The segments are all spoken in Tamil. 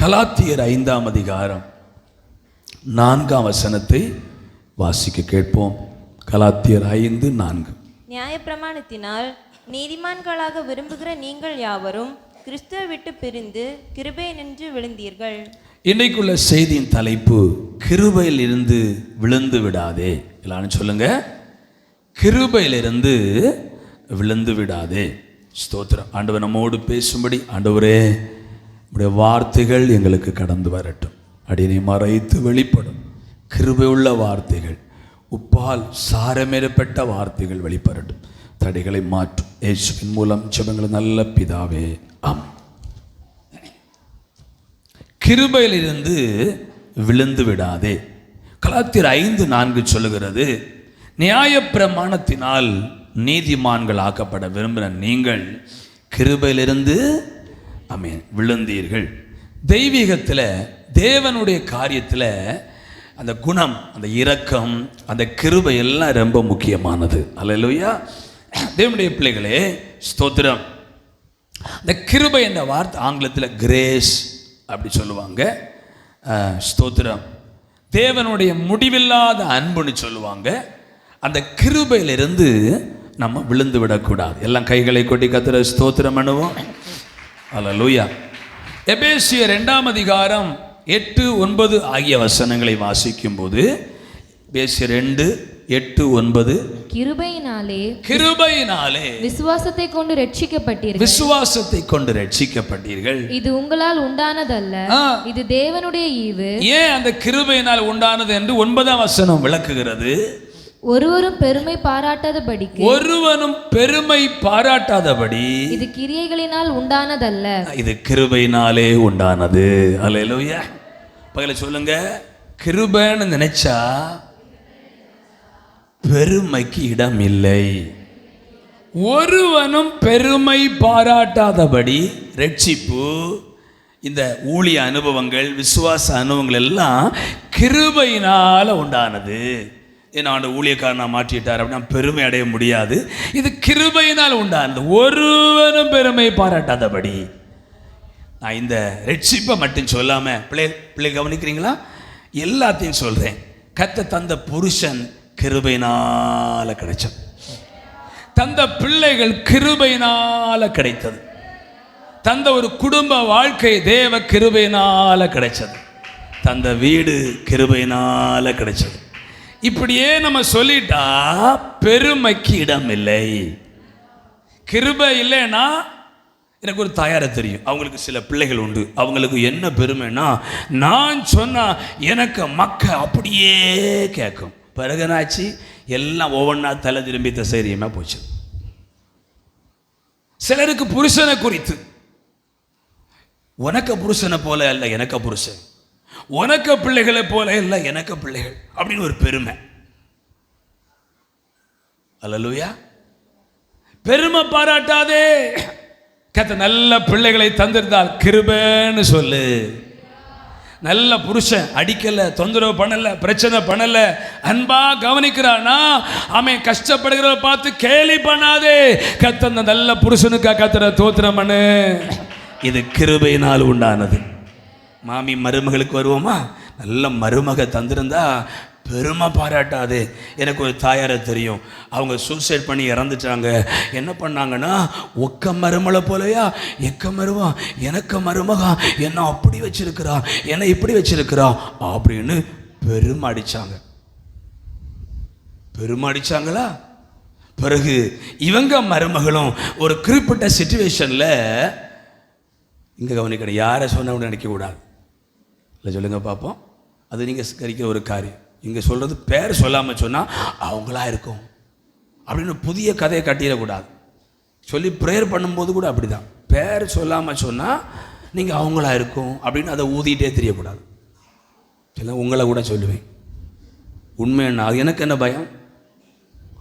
கலாத்தியர் 5ஆம் அதிகாரம் 4ஆம் வசனத்தை வாசிக்க கேட்போம். கலாத்தியர் 5:4. நியாயப்பிரமாணத்தினால் நீதிமான்களாக விரும்புகிற நீங்கள் யாவரும் கிறிஸ்துவை விட்டு பிரிந்து கிருபையை நின்று விழுந்தீர்கள். இன்றைக்குள்ள செய்தியின் தலைப்பு கிருபையில் இருந்து விழுந்து விடாதே. எல்லாரும் சொல்லுங்க, கிருபையிலிருந்து விழுந்து விடாதே. ஸ்தோத்திரம். ஆண்டவர் நம்மோடு பேசும்படி ஆண்டவரே உடைய வார்த்தைகள் எங்களுக்கு கடந்து வரட்டும். அடியை மறைத்து வெளிப்படும் கிருபை உள்ள வார்த்தைகள், உப்பால் சாரமேறப்பட்ட வார்த்தைகள் வெளிப்படட்டும். தடைகளை மாற்றும் இயேசுவின் மூலம் ஜெபங்கள் நல்ல பிதாவே, ஆமென். கிருபையிலிருந்து விழுந்து விடாதே. கலாத்தியர் 5:4 சொல்லுகிறது, நியாயப்பிரமாணத்தினால் நீதிமான்கள் ஆக்கப்பட விரும்புகிற நீங்கள் கிருபையிலிருந்து ஆமென் விழுந்தீர்கள். தெய்வீகத்தில், தேவனுடைய காரியத்தில் அந்த குணம், அந்த இரக்கம், அந்த கிருபை எல்லாம் ரொம்ப முக்கியமானது. அல்லேலூயா. தேவனுடைய பிள்ளைகளே, ஸ்தோத்திரம். அந்த கிருபை என்ற வார்த்தை ஆங்கிலத்தில் கிரேஸ் அப்படி சொல்லுவாங்க. ஸ்தோத்திரம். தேவனுடைய முடிவில்லாத அன்புன்னு சொல்லுவாங்க. அந்த கிருபையிலிருந்து நம்ம விழுந்து விடக்கூடாது. எல்லாம் கைகளை கொட்டி கர்த்தரை ஸ்தோத்திரம் பண்ணுவோம். அல்லேலூயா. எபேசியர் 2ஆம் அதிகாரம் 8, 9 ஆகிய வசனங்களை வாசிக்கும் போது, எபேசியர் 2, 8, 9, கிருபையினாலே விசுவாசத்தை கொண்டு ரட்சிக்கப்பட்டீர்கள். இது உங்களால் உண்டானதல்ல, இது தேவனுடைய ஈவு. ஏன் அந்த கிருபையினால் உண்டானது என்று 9ஆம் வசனம் விளக்குகிறது. ஒருவரும் பெருமை பாராட்டாதபடி இது கிரியைகளினால் உண்டானதல்ல, இது கிருபையினாலே உண்டானது. அல்லேலூயா. பகல சொல்லுங்க, கிருபைன்னு நினைச்சா பெருமைக்கு இடம் இல்லை. ஒருவனும் பெருமை பாராட்டாதபடி ரட்சிப்பு, இந்த ஊழிய அனுபவங்கள், விசுவாச அனுபவங்கள் எல்லாம் கிருபையினால உண்டானது. ஏன்னா ஆண்டு ஊழியக்காரனா மாற்றிட்டார் அப்படின்னா பெருமை அடைய முடியாது. இது கிருபையினால் உண்டானது. ஒருவரும் பெருமை பாராட்டாதபடி. நான் இந்த ரட்சிப்பை மட்டும் சொல்லாம பிள்ளை கவனிக்கிறீங்களா, எல்லாத்தையும் சொல்றேன். கர்த்தர் தந்த புருஷன் கிருபையினால கிடைச்சது. தந்த பிள்ளைகள் கிருபையினால கிடைத்தது. தந்த ஒரு குடும்ப வாழ்க்கை தேவ கிருபையினால கிடைச்சது. தந்த வீடு கிருபையினால கிடைச்சது. இப்படியே நம்ம சொல்லிட்டா பெருமைக்கு இடம் இல்லை. கிருபை இல்லைன்னா, எனக்கு ஒரு தாயாரை தெரியும், அவங்களுக்கு சில பிள்ளைகள் உண்டு. அவங்களுக்கு என்ன பெருமைன்னா, நான் சொன்னா எனக்கு மக்க அப்படியே கேட்கும். பிறகுனாச்சு எல்லாம் ஒவ்வொன்றா தலை திரும்பி தசைரியமா போச்சு. சிலருக்கு புருஷனை குறித்து, உனக்கு புருஷனை போல அல்ல எனக்கு புருஷன், உனக்கு பிள்ளைகளை போல இல்லை எனக்கு பிள்ளைகள் அப்படின்னு ஒரு பெருமை. அல்லேலூயா. பெருமை பாராட்டாதே. கர்த்தர் நல்ல பிள்ளைகளை தந்திருந்தால் கிருபைன்னு சொல்லு. நல்ல புருஷன் அடிக்கல, தொந்தரவு பண்ணல, பிரச்சனை பண்ணல, அன்பா கவனிக்கிறானா, அவன் கஷ்டப்படுகிறத பார்த்து கேலி பண்ணாதே. கர்த்தர் நல்ல புருஷனுக்கா கர்த்தரை தோத்திரம் பண்ணு. இது கிருபையினால் உண்டானது. மாமி மருமகளுக்கு வருவோமா, நல்ல மருமக தந்திருந்தா பெருமை பாராட்டாது. எனக்கு ஒரு தாயாரை தெரியும், அவங்க சூசைட் பண்ணி இறந்துட்டாங்க. என்ன பண்ணாங்கன்னா, ஒக்க மருமலை போலையா எக்க மருவா, எனக்கு மருமகா என்ன அப்படி வச்சிருக்கிறா, என்ன இப்படி வச்சிருக்கிறா அப்படின்னு பெருமை அடிச்சாங்களா. பிறகு இவங்க மருமகளும் ஒரு குறிப்பிட்ட சிச்சுவேஷன்ல, இங்க கவனிக்கிற யாரை சொன்ன நினைக்க கூடாது. இல்லை சொல்லுங்க பார்ப்போம். அது நீங்கள் கரிக்கிற ஒரு காரியம். இங்கே சொல்கிறது பேர் சொல்லாமல் சொன்னால் அவங்களா இருக்கும் அப்படின்னு புதிய கதையை கட்டிடக்கூடாது. சொல்லி ப்ரேயர் பண்ணும்போது கூட அப்படி தான், பேர் சொல்லாமல் சொன்னால் நீங்கள் அவங்களா இருக்கும் அப்படின்னு அதை ஊதிட்டே தெரியக்கூடாது. சில உங்களை கூட சொல்லுவேன். உண்மை என்ன, அது எனக்கு என்ன பயம்?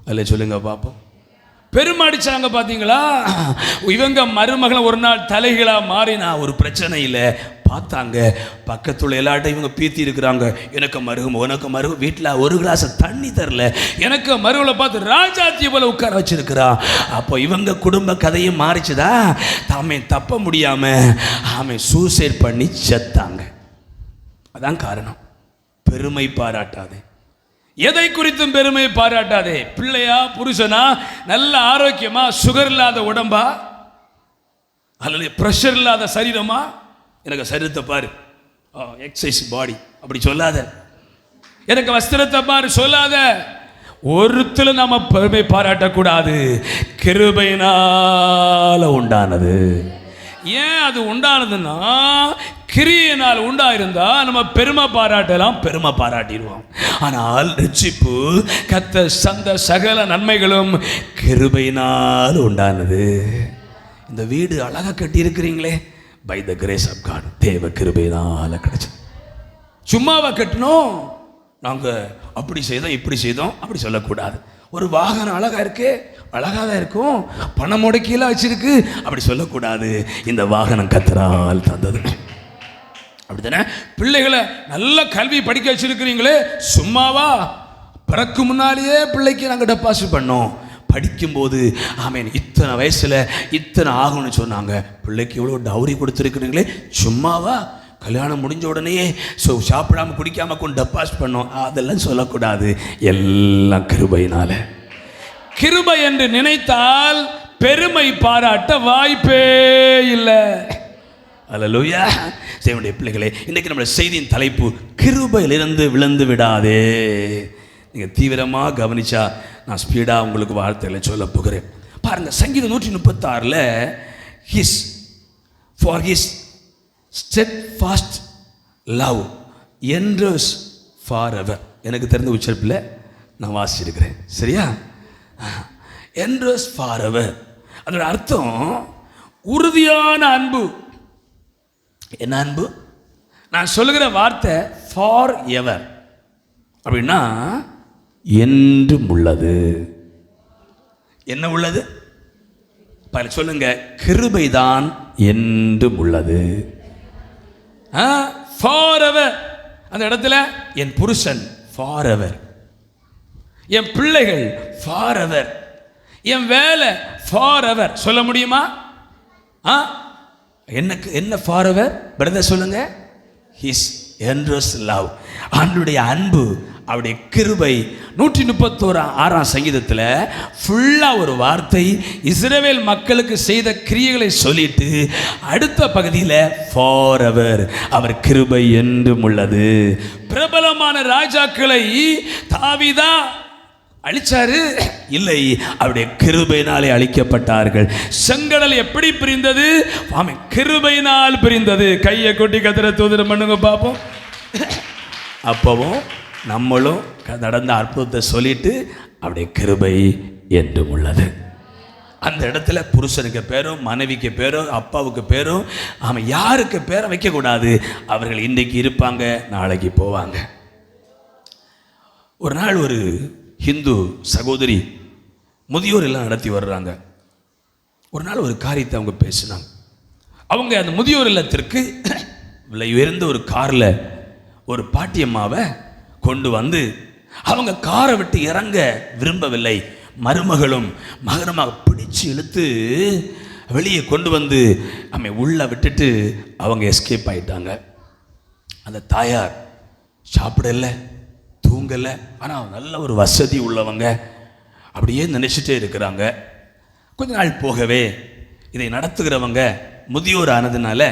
அதில் சொல்லுங்க பார்ப்போம். பெருமாடிச்சாங்க பார்த்தீங்களா. இவங்க மருமகளை ஒரு நாள் தலைகளாக மாறினா ஒரு பிரச்சனை இல்லை, பார்த்தாங்க. பக்கத்துல எல்லாட்டும் இவங்க பீத்தி இருக்கிறாங்க. எனக்கு மருகும் உனக்கு மருகும், வீட்டில் ஒரு கிளாஸ் தண்ணி தரல. எனக்கு மருகளை பார்த்து ராஜாத்திய போல உட்கார வச்சிருக்கிறா. அப்போ இவங்க குடும்ப கதையும் மாறிச்சுதா. தாமே தப்ப முடியாம சூசைட் பண்ணி செத்தாங்க. அதான் காரணம். பெருமை பாராட்டாதே, எதை குறித்தும் பெருமை பாராட்டாதே. பிள்ளையா புருஷனா, நல்ல ஆரோக்கியமா, சுகர் இல்லாத உடம்பா, அல்லது ப்ரெஷர் இல்லாத சரீரமா, எனக்கு சரீரத்தை பாரு, எக்ஸசைஸ் பாடி, அப்படி சொல்லாத. எனக்கு வஸ்திரத்தை பாரு சொல்லாத. ஒருத்தல நாம பெருமை பாராட்டக்கூடாது. கிருபையினால உண்டானது. ஏன் அது உண்டானதுன்னா, கிரியையினால் உண்டாயிருந்தா நம்ம பெருமை பாராட்டலாம், பெருமை பாராட்டிடுவோம். ஆனால் ரட்சிப்பு, கர்த்தர் சந்த சகல நன்மைகளும் கிருபையினால் உண்டானது. இந்த வீடு அழகா கட்டி இருக்கிறீங்களே, by the grace of God, தேவ கிருபையினால கிடைச்சது. சும்மாவா கட்டணும்? நாங்கள் அப்படி செய்தோம் இப்படி செய்தோம் அப்படி சொல்லக்கூடாது. ஒரு வாகனம் அழகா இருக்கு, அழகாக தான் இருக்கும், பணம் முடக்கியெல்லாம் வச்சிருக்கு, அப்படி சொல்லக்கூடாது. இந்த வாகனம் கர்த்தரால் தந்தது. அப்படித்தானே? பிள்ளைகளை நல்ல கல்வி படிக்க வச்சிருக்கிறீங்களே, சும்மாவா? பிறக்கு முன்னாலேயே பிள்ளைக்கு நாங்கள் டெபாசிட் பண்ணோம். படிக்கும்போது ஆமேன் இத்தனை வயசில் இத்தனை ஆகும்னு சொன்னாங்க. பிள்ளைக்கு இவ்வளோ டவுரி கொடுத்துருக்குறீங்களே, சும்மாவா? கல்யாணம் முடிஞ்ச உடனே சாப்பிடாம குடிக்காம கொண்டு டெபாசிட் பண்ணோம். அதெல்லாம் சொல்லக்கூடாது. எல்லாம் கிருபையினால. கிருபை என்று நினைத்தால் பெருமை பாராட்ட வாய்ப்பே இல்லை. அல்லேலூயா. தேவனுடைய பிள்ளைகளே, இன்றைக்கு நம்முடைய செய்தியின் தலைப்பு கிருபையிலிருந்து விழுந்து விடாதே. நீங்கள் தீவிரமாக கவனிச்சா நான் ஸ்பீடாக உங்களுக்கு வார்த்தைகளை சொல்ல போகிறேன். பாருங்கள், சங்கீதம் 136 his for his steadfast love enters forever. எனக்கு தெரிந்த உச்சரிப்பில் நான் வாசிச்சிருக்கிறேன். சரியா? என்டர்ஸ் ஃபாரெவர், அதோட அர்த்தம் உறுதியான அன்பு. என்ன அன்பு? நான் சொல்லுகிற வார்த்தை ஃபார் எவர் அப்படின்னா என்றும் உள்ளது. என்ன உள்ளது? சொல்லுங்க, கிருபைதான் என்றும் உள்ளது. For ever. அந்த இடத்துல என் புருஷன் ஃபார் எவர், என் பிள்ளைகள் ஃபார் எவர், என் வேலை ஃபார் எவர். சொல்ல முடியுமா? என்ன ஃபார் எவர் பிரதர்? சொல்லுங்க. ஹிஸ் என்டர்ஸ் லவ், ஆண்டவருடைய அன்பு, அவருடைய கிருபை. 136 சங்கீதத்தில் ஃபுல்லாக ஒரு வார்த்தை இஸ்ரவேல் மக்களுக்கு செய்த கிரியைகளை சொல்லிட்டு அடுத்த பகுதியில் ஃபார் எவர், அவர் கிருபை என்றும் உள்ளது. பிரபலமான ராஜாக்களை தாவீதா அழிச்சாரு? இல்லை, அவருடைய கிருபையினாலே அழிக்கப்பட்டார்கள். செங்கடல் எப்படி பிரிந்தது? ஆமென், கிருபையினால் பிரிந்தது. கையை கொட்டி கத்திர தூதரம் பண்ணுங்க பார்ப்போம். அப்பவும் நம்மளும் நடந்த அற்புதத்தை சொல்லிட்டு அவருடைய கிருபை என்றும் உள்ளது. அந்த இடத்துல புருஷனுக்கு பேரும் மனைவிக்கு பேரும் அப்பாவுக்கு பேரும் யாருக்கு பேரை வைக்கக்கூடாது. அவர்கள் இன்றைக்கு இருப்பாங்க, நாளைக்கு போவாங்க. ஒரு நாள் ஒரு ஹிந்து சகோதரி முதியோர் எல்லாம் நடத்தி வர்றாங்க. ஒரு நாள் ஒரு காரியத்தை அவங்க பேசினாங்க. அவங்க அந்த முதியோர் இல்லத்திற்கு விலை உயர்ந்த ஒரு காரில் ஒரு பாட்டியம்மாவை கொண்டு வந்து அவங்க காரை விட்டு இறங்க விரும்பவில்லை. மருமகளும் மகனுமாக பிடிச்சு இழுத்து வெளியே கொண்டு வந்து உள்ள விட்டுட்டு அவங்க எஸ்கேப் ஆயிட்டாங்க. அந்த தாயார் சாப்பிடலை, தூங்கலை, ஆனால் நல்ல ஒரு வசதி உள்ளவங்க. அப்படியே நினச்சிட்டே இருக்கிறாங்க. கொஞ்ச நாள் போகவே இதை நடத்துகிறவங்க முதியோர் ஆனதுனால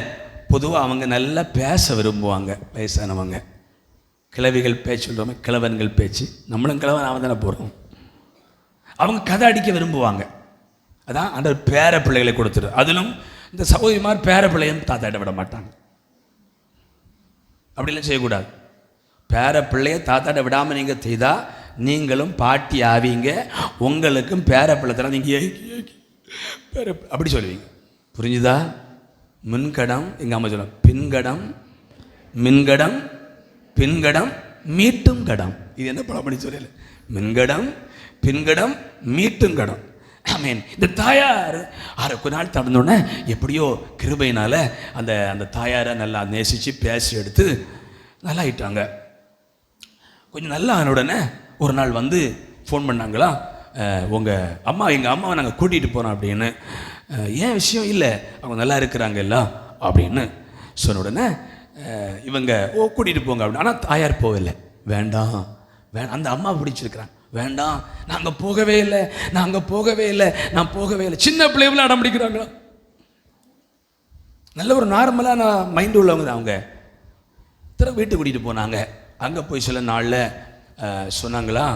பொதுவாக அவங்க நல்லா பேச விரும்புவாங்க. வயசானவங்க கிழவிகள் பேச்சு சொல்கிறோமே, கிழவன்கள் பேச்சு. நம்மளும் கிழவன் அவன் தானே போகிறோம். அவங்க கதை அடிக்க விரும்புவாங்க. அதான் அந்த பேர பிள்ளைகளை கொடுத்துரு. அதிலும் இந்த சகோதரிமார் பேர பிள்ளையும் தாத்தாட்ட விட மாட்டாங்க. அப்படிலாம் செய்யக்கூடாது. பேர பிள்ளைய தாத்தாட்ட விடாமல் நீங்கள் செய்தால் நீங்களும் பாட்டி ஆவீங்க. உங்களுக்கும் பேர பிள்ளை தர நீங்கள் பேர அப்படி சொல்லுவீங்க. புரிஞ்சுதா? மின்கடம், எங்கள் அம்மா சொல்லுவாங்க, பின்கடம் மின்கடம் பின்கடம் மீட்டும் கடம். இது என்ன பழமொழி சொல்லல? மின்கடம் பின்கடம் மீட்டும் கடம். ஆமென். இந்த தாயார் கொஞ்ச நாள் தடந்தோடனே எப்படியோ கிருபையினால அந்த தாயாரை நல்லா நேசித்து பேசி எடுத்து நல்லா ஆயிட்டாங்க. கொஞ்சம் நல்லா ஆன உடனே ஒரு நாள் வந்து ஃபோன் பண்ணாங்களா, எங்கள் அம்மாவை நாங்கள் கூட்டிகிட்டு போகிறோம் அப்படின்னு. ஏன் விஷயம் இல்லை, அவங்க நல்லா இருக்கிறாங்க எல்லாம் அப்படின்னு சொன்ன உடனே இவங்க கூட்டிகிட்டு போங்க அப்படின்னு. ஆனால் தாயார் போகலை. வேண்டாம், அந்த அம்மா பிடிச்சிருக்கிறாங்க. வேண்டாம், நாங்கள் போகவே இல்லை, நான் போகவே இல்லை. சின்ன பிள்ளைகளை அடம் பிடிக்கிறாங்களா? நல்ல ஒரு நார்மலான மைண்டு உள்ளவங்க தான் அவங்க. திரும்ப வீட்டுக்கு கூட்டிகிட்டு போனாங்க. அங்கே போய் சில நாளில் சொன்னாங்களா,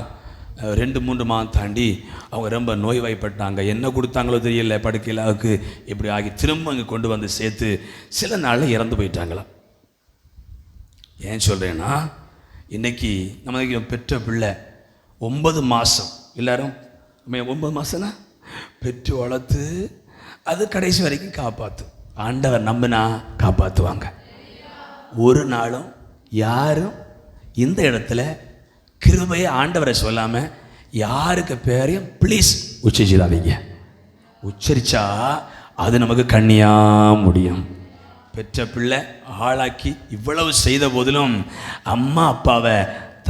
2-3 மாதம் தாண்டி அவங்க ரொம்ப நோய்வாய்ப்பட்டாங்க. என்ன கொடுத்தாங்களோ தெரியல, படுக்கையிலாவுக்கு இப்படி ஆகி திரும்ப அங்கே கொண்டு வந்து சேர்த்து சில நாளில் இறந்து போயிட்டாங்களாம். ஏன் சொல்கிறேன்னா, இன்றைக்கி நம்ம பெற்ற பிள்ளை 9 மாதம், எல்லாரும் 9 மாதம்னா பெற்று வளர்த்து அது கடைசி வரைக்கும் காப்பாற்று. ஆண்டவர் நம்பினா காப்பாற்றுவாங்க. ஒரு நாளும் யாரும் இந்த இடத்துல கிருபையை ஆண்டவரை சொல்லாமல் யாருக்கு பேரையும் ப்ளீஸ் உச்சரிச்சிடாதீங்க. உச்சரித்தா அது நமக்கு கண்ணியாக முடியும். பெற்ற பிள்ளை ஆளாக்கி இவ்வளவு செய்த போதிலும் அம்மா அப்பாவை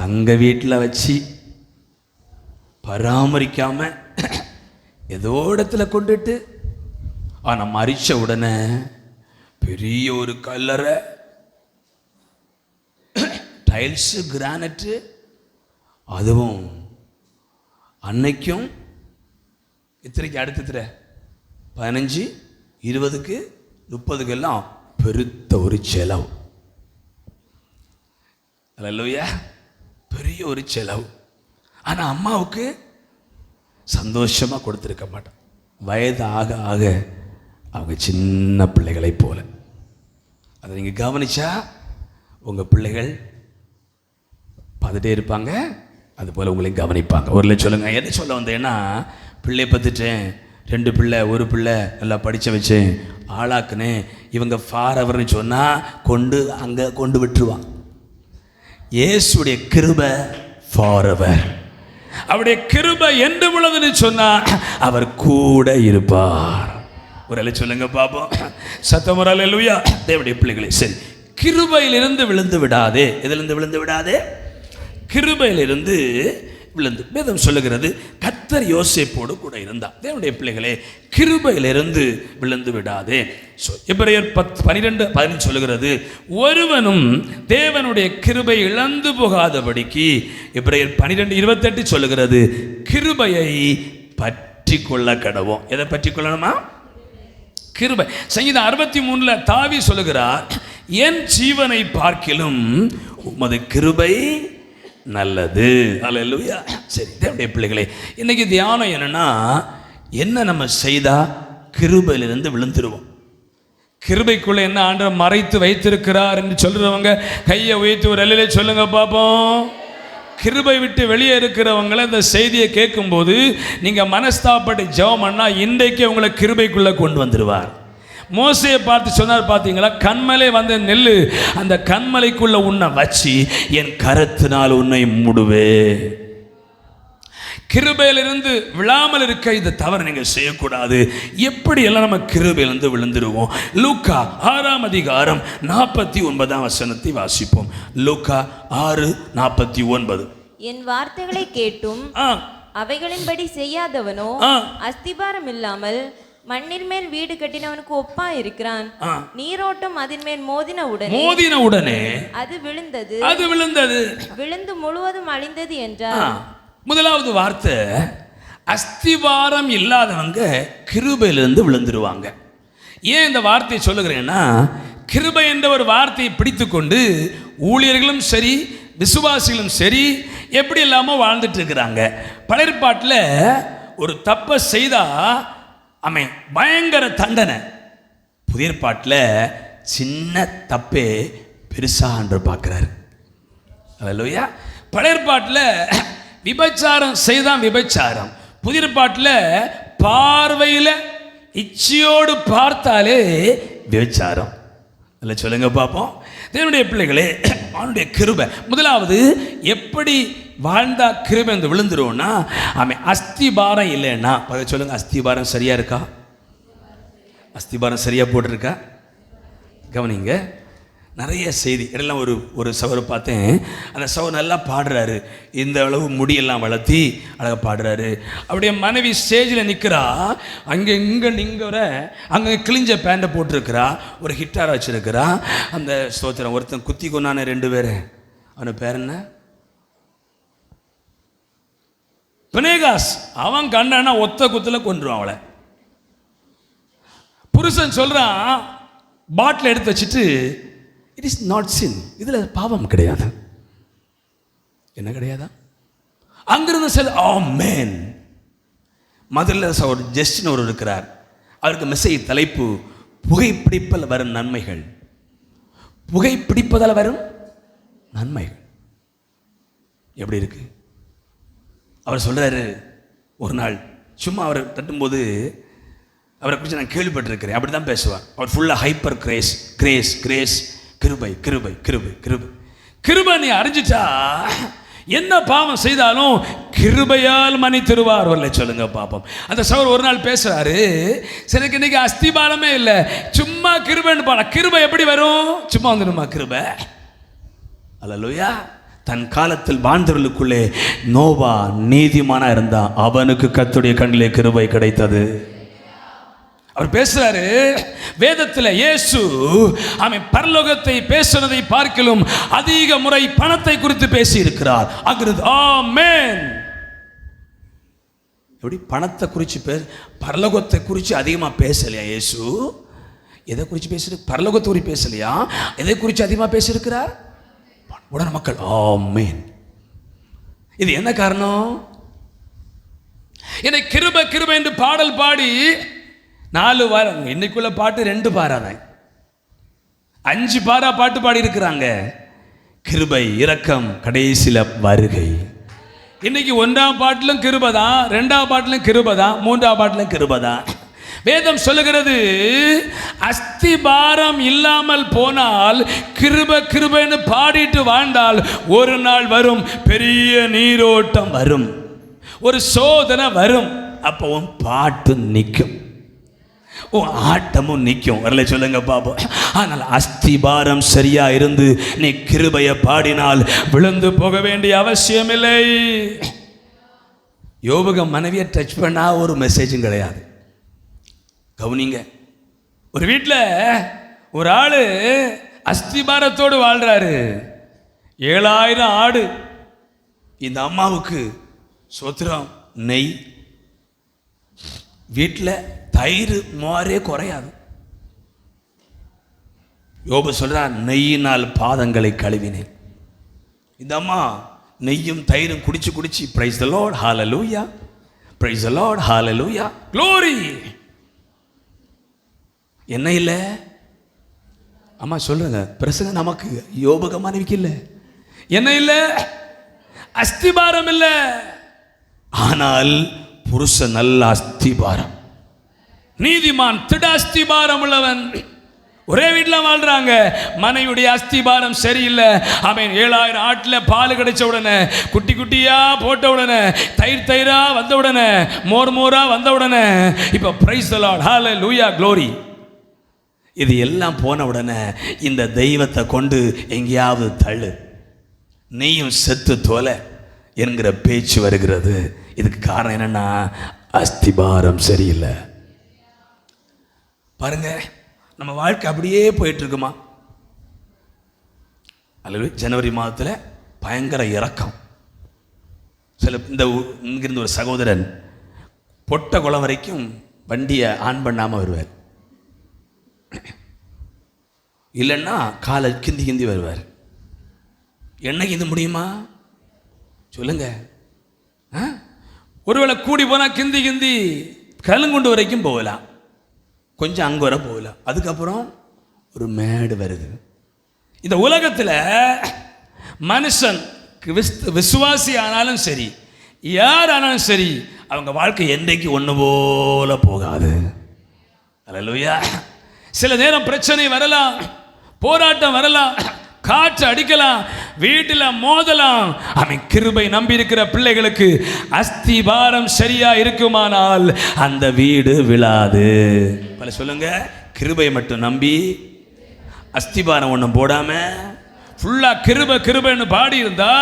தங்க வீட்டில் வச்சு பராமரிக்காமல் ஏதோ இடத்துல கொண்டுட்டு நம்ம மறிச்ச உடனே பெரிய ஒரு கல்லறை, டைல்ஸு, கிரானைட்டு, அதுவும் அன்னைக்கும் இத்தனைக்கு அடுத்த 15, 20, 30 எல்லாம் பெருத்த ஒரு செலவு. அல்லேலூயா, பெரிய ஒரு செலவு. ஆனால் அம்மாவுக்கு சந்தோஷமாக கொடுத்துருக்க மாட்டான். வயது ஆக ஆக அவங்க சின்ன பிள்ளைகளை போல. அதை நீங்கள் கவனிச்சா உங்கள் பிள்ளைகள் பார்த்துட்டே இருப்பாங்க, அதுபோல் உங்களையும் கவனிப்பாங்க. ஒரு சொல்லுங்கள், என்ன சொல்ல வந்தேன்னா, பிள்ளை பார்த்துட்டேன், 2 பிள்ளை 1 பிள்ளை நல்லா படித்த வச்சேன், ஆளாக்குனேன், இவங்க ஃபாரவர்னு சொன்னால் அங்கே கொண்டு விட்டுருவான். இயேசுடைய கிருபை ஃபாரவர். அவருடைய கிருபை என்று உள்ளதுன்னு சொன்னால் அவர் கூட இருப்பார். ஒரு சொல்லுங்க பாப்போம், சத்தமுறை அல்லேலூயா. தேவனுடைய பிள்ளைகளே, சரி, கிருபையிலிருந்து விழுந்து விடாதே. எதிலிருந்து விழுந்து விடாதே? கிருபையிலிருந்து விழுந்து. வேதம் சொல்லுகிறது, கர்த்தர் யோசேப்போடு கூட இருந்தார். தேவனுடைய பிள்ளைகளே, கிருபையிலிருந்து விழுந்து விடாதே. எபிரேயர் 12:15 சொல்லுகிறது, ஒருவனும் தேவனுடைய கிருபை இழந்து போகாதபடிக்கு. எபிரேயர் 12:28 சொல்லுகிறது, கிருபையை பற்றி கொள்ள கடவோம். எதை பற்றி கொள்ளணுமா? கிருபை. சங்கீதம் 63 தாவி சொல்லுகிறார், என் ஜீவனை பார்க்கிலும் உமது கிருபை நல்லது. அல்லேலூயா. சரி, தேவனுடைய பிள்ளைகளே, இன்னைக்கு தியானம் என்னன்னா, என்ன நம்ம செய்தா கிருபையிலிருந்து விழுந்துருவோம். கிருபைக்குள்ள என்ன ஆண்டவர் மறைத்து வைத்திருக்கிறார் என்று சொல்றவங்க கையை உயர்த்தி ஒரு அல்லேலூயா சொல்லுங்க பாப்போம். கிருபை விட்டு வெளியே இருக்கிறவங்களை இந்த செய்தியை கேட்கும்போது நீங்கள் மனஸ்தாப்பட்டு ஜெபம் பண்ணா இன்றைக்கே உங்களை கிருபைக்குள்ளே கொண்டு வந்துடுவார். மோசையை பார்த்து சொன்னார், பார்த்தீங்களா, கண்மலை வந்து நெல்லு, அந்த கண்மலைக்குள்ள உன்னை வச்சு என் கரத்தினால் உன்னை மூடுவே. கிருபையிலிருந்து விழாமல் இருக்க இந்த தவறு நீங்கள் செய்யக்கூடாது. எப்படி எல்லாம் நம்ம கிருபையிலிருந்து விழுந்துருவோம்? லூக்கா 6:49 வாசிப்போம். லூக்கா 6:49. என் வார்த்தைகளை கேட்டும் அவைகளின்படி செய்யாதவனோ அஸ்திபாரம் இல்லாமல் மண்ணின் மேல் வீடு கட்டினவனுக்கு ஒப்பா இருக்கிறான். நீரோட்டம் அதன் மேல் மோதின உடனே அது விழுந்தது, விழுந்து முழுவதும் அழிந்தது என்றார். முதலாவது வார்த்தை, அஸ்திவாரம் இல்லாதவங்க கிருபையிலிருந்து விழுந்துருவாங்க. ஏன் இந்த வார்த்தையை சொல்லுகிறேன்னா, கிருபை என்ற ஒரு வார்த்தையை பிடித்து கொண்டு ஊழியர்களும் சரி விசுவாசிகளும் சரி எப்படி இல்லாமல் வாழ்ந்துட்டு இருக்கிறாங்க. பழையற்பாட்டில் ஒரு தப்பை செய்தா பயங்கர தண்டனை. புதிய பாட்டில் சின்ன தப்பே பெருசா என்று பார்க்கிறாரு. அல்லேலூயா. பழையற்பாட்டில் விபச்சாரம் செய்தான் விபச்சாரம். புதிய பாட்டில் பார்வையில் இச்சையோடு பார்த்தாலே விபச்சாரம். அல்ல சொல்லுங்க பார்ப்போம். தேவனுடைய பிள்ளைகளே, அவனுடைய கிருபை. முதலாவது, எப்படி வாழ்ந்தா கிருபை வந்து விழுந்துருவோம்னா அவன் அஸ்திபாரம் இல்லைன்னா சொல்லுங்க, அஸ்திபாரம் சரியா இருக்கா? அஸ்திபாரம் சரியா போட்டிருக்கா? கவனிங்க, நிறைய செய்தி எல்லாம் ஒரு சவரை பார்த்தேன். அந்த சவர் நல்லா பாடுறாரு, இந்த அளவு முடியெல்லாம் வளர்த்தி அழகாக பாடுறாரு. அப்படியே மனைவி ஸ்டேஜில் நிற்கிறா, அங்கே இங்கே நிங்கிற அங்கே கிழிஞ்ச பேண்டை போட்டிருக்கிறா, ஒரு ஹிட்டாரை வச்சுருக்கிறா. அந்த ஸ்தோத்திரம் ஒருத்தன் குத்தி கொண்டான 2 பேர், அவனு பேர் என்ன? பினேகாஸ். அவன் கண்ணனா ஒத்த குத்தில் கொன்றுவான் அவளை. புருஷன் சொல்கிறான், பாட்டில் எடுத்து வச்சுட்டு, இட் இஸ் நாட் சின், இதில் பாவம் கிடையாது. என்ன கிடையாதா? அங்கிருந்து செல் ஆமென். மதுரையில் ஒரு ஜஸ்டின் ஒரு இருக்கிறார், அவருக்கு மெசேஜ் தலைப்பு புகைப்பிடிப்பதில் வரும் நன்மைகள். புகைப்பிடிப்பதால் வரும் நன்மைகள் எப்படி இருக்கு? அவர் சொல்றாரு, ஒரு நாள் சும்மா அவர் தட்டும்போது அவரை குறித்து நான் கேள்விப்பட்டிருக்கிறேன், அப்படி தான் பேசுவார். அவர் ஃபுல்லாக ஹைப்பர் கிரேஸ், கிரேஸ் கிரேஸ், கிருபை கிருபை கிருபை கிருபை. கிருபை நீ அறிஞ்சிட்டா என்ன பாவம் செய்தாலும் கிருபையால் மன்னித்திருவார். வரல சொல்லுங்க பாப்போம். அந்த சகோதரர் ஒரு நாள் பேசுறாரு, எனக்கு இன்னைக்கு அஸ்திபாரமே இல்லை, சும்மா கிருபைன்னு பாட. கிருபை எப்படி வரும்? சும்மா வந்துடுமா கிருபை? அல்லேலூயா. தன் காலத்தில் வாழ்ந்தவர்களுக்குள்ளே நோவா நீதிமானா இருந்தா, அவனுக்கு கர்த்தருடைய கண்ணிலே கிருபை கிடைத்தது. அவர் பேசுறாரு, வேதத்தில் இயேசு அவன் பரலோகத்தை பேசுனதை பார்க்கலும் அதிக முறை பணத்தை குறித்து பேசி இருக்கிறார். ஆமென். எப்படி பணத்தை குறித்து பரலோகத்தை குறித்து அதிகமாக பேசலையா இயேசு? எதை குறித்து பேசு? பரலோகத்தை குறித்து பேசலையா? எதை குறித்து அதிகமாக பேசியிருக்கிறார்? உடனே மக்கள் ஆமென். இது என்ன காரணம்? என்னை கிருபை கிருபை என்று பாடல் பாடி 4 வாரம், இன்னைக்குள்ள பாட்டு 2 பாராதான், 5 பாரா பாட்டு பாடி இருக்கிறாங்க. கிருபை இரக்கம் கடைசியில வருகை. இன்னைக்கு 1ஆம் பாட்டிலும் கிருபை தான், 2ஆம் பாட்டிலும் கிருபை தான், 3ஆம் பாட்டிலும் கிருபை தான். வேதம் சொல்லுகிறது, அஸ்திபாரம் இல்லாமல் போனால் கிருபை கிருபைன்னு பாடிட்டு வாழ்ந்தால் ஒரு நாள் வரும், பெரிய நீரோட்டம் வரும், ஒரு சோதனை வரும். அப்போ பாட்டு நிற்கும், ஆட்டமும் நிற்கும். வரல சொல்லுங்க பாப்போம். ஆனால் அஸ்திபாரம் சரியா இருந்து நீ கிருபையை பாடினால் விழுந்து போக வேண்டிய அவசியம் இல்லை. யோபுக மனைவியை டச் பண்ணா ஒரு மெசேஜும் கிடையாது. கவனிங்க, ஒரு வீட்டில் ஒரு ஆளு அஸ்திபாரத்தோடு வாழ்றாரு, 7000 ஆடு. இந்த அம்மாவுக்கு சோத்திரம் நெய், வீட்டில் தயிர் மோரே குறையாது. யோபு சொல்றார், நெய்யினால் பாதங்களை கழுவினேன். இந்த அம்மா நெய்யும் தயிரும் குடிச்சு குடிச்சு praise the Lord hallelujah, praise the Lord hallelujah, glory. என்ன இல்லை அம்மா சொல்லுங்க, பிரசங்க நமக்கு யோபுக மனைவிக்கு இல்லை. என்ன இல்லை? அஸ்திபாரம் இல்லை. ஆனால் புருஷன் நல்ல அஸ்திபாரம், நீதிமான், திட அஸ்திபாரம் உள்ளவன். ஒரே வீட்டில் வாழ்றாங்க, மனைவியுடைய அஸ்திபாரம் சரியில்லை. அவன் 7000 ஆட்டில் பால் கிடைச்ச உடனே, குட்டி குட்டியா போட்ட உடனே, தயிர் தயிரா வந்த உடனே, மோர் மோரா வந்த உடனே, இப்போ praise the Lord hallelujah, glory. இது எல்லாம் போன உடனே இந்த தெய்வத்தை கொண்டு எங்கேயாவது தள்ளு, நீயும் செத்து தோலை என்கிற பேச்சு வருகிறது. இதுக்கு காரணம் என்னன்னா, அஸ்திபாரம் சரியில்லை. பாருங்க, நம்ம வாழ்க்கை அப்படியே போயிட்டு இருக்குமா? அல்லது ஜனவரி மாதத்தில் பயங்கர இறக்கம். இங்கிருந்து ஒரு சகோதரன் பொட்ட குளம் வரைக்கும் வண்டியை ஆன் பண்ணாமல் வருவார், இல்லைன்னா காலை கிந்தி கிந்தி வருவார். என்னைக்கு இது முடியுமா சொல்லுங்க? ஒருவேளை கூடி போனால் கிந்தி கிந்தி கலுங்குண்டு வரைக்கும் போகலாம், கொஞ்சம் அங்கே வர போகலாம். அதுக்கப்புறம் ஒரு மேடு வருது. இந்த உலகத்தில் மனுஷன் விசுவாசி ஆனாலும் சரி, யார் ஆனாலும் சரி, அவங்க வாழ்க்கை என்றைக்கு ஒன்று போல போகாது. அல்லேலூயா. சில நேரம் பிரச்சனை வரலாம், போராட்டம் வரலாம், காற்று அடிக்கலாம், வீட்டில் மோதலாம். அவன் கிருபை நம்பி இருக்கிற பிள்ளைகளுக்கு அஸ்திபாரம் சரியா இருக்குமானால் அந்த வீடு விழாது. பல சொல்லுங்க, கிருபை மட்டும் நம்பி அஸ்திபாரம் ஒன்றும் போடாம ஃபுல்லா கிருபை கிருபைன்னு பாடி இருந்தா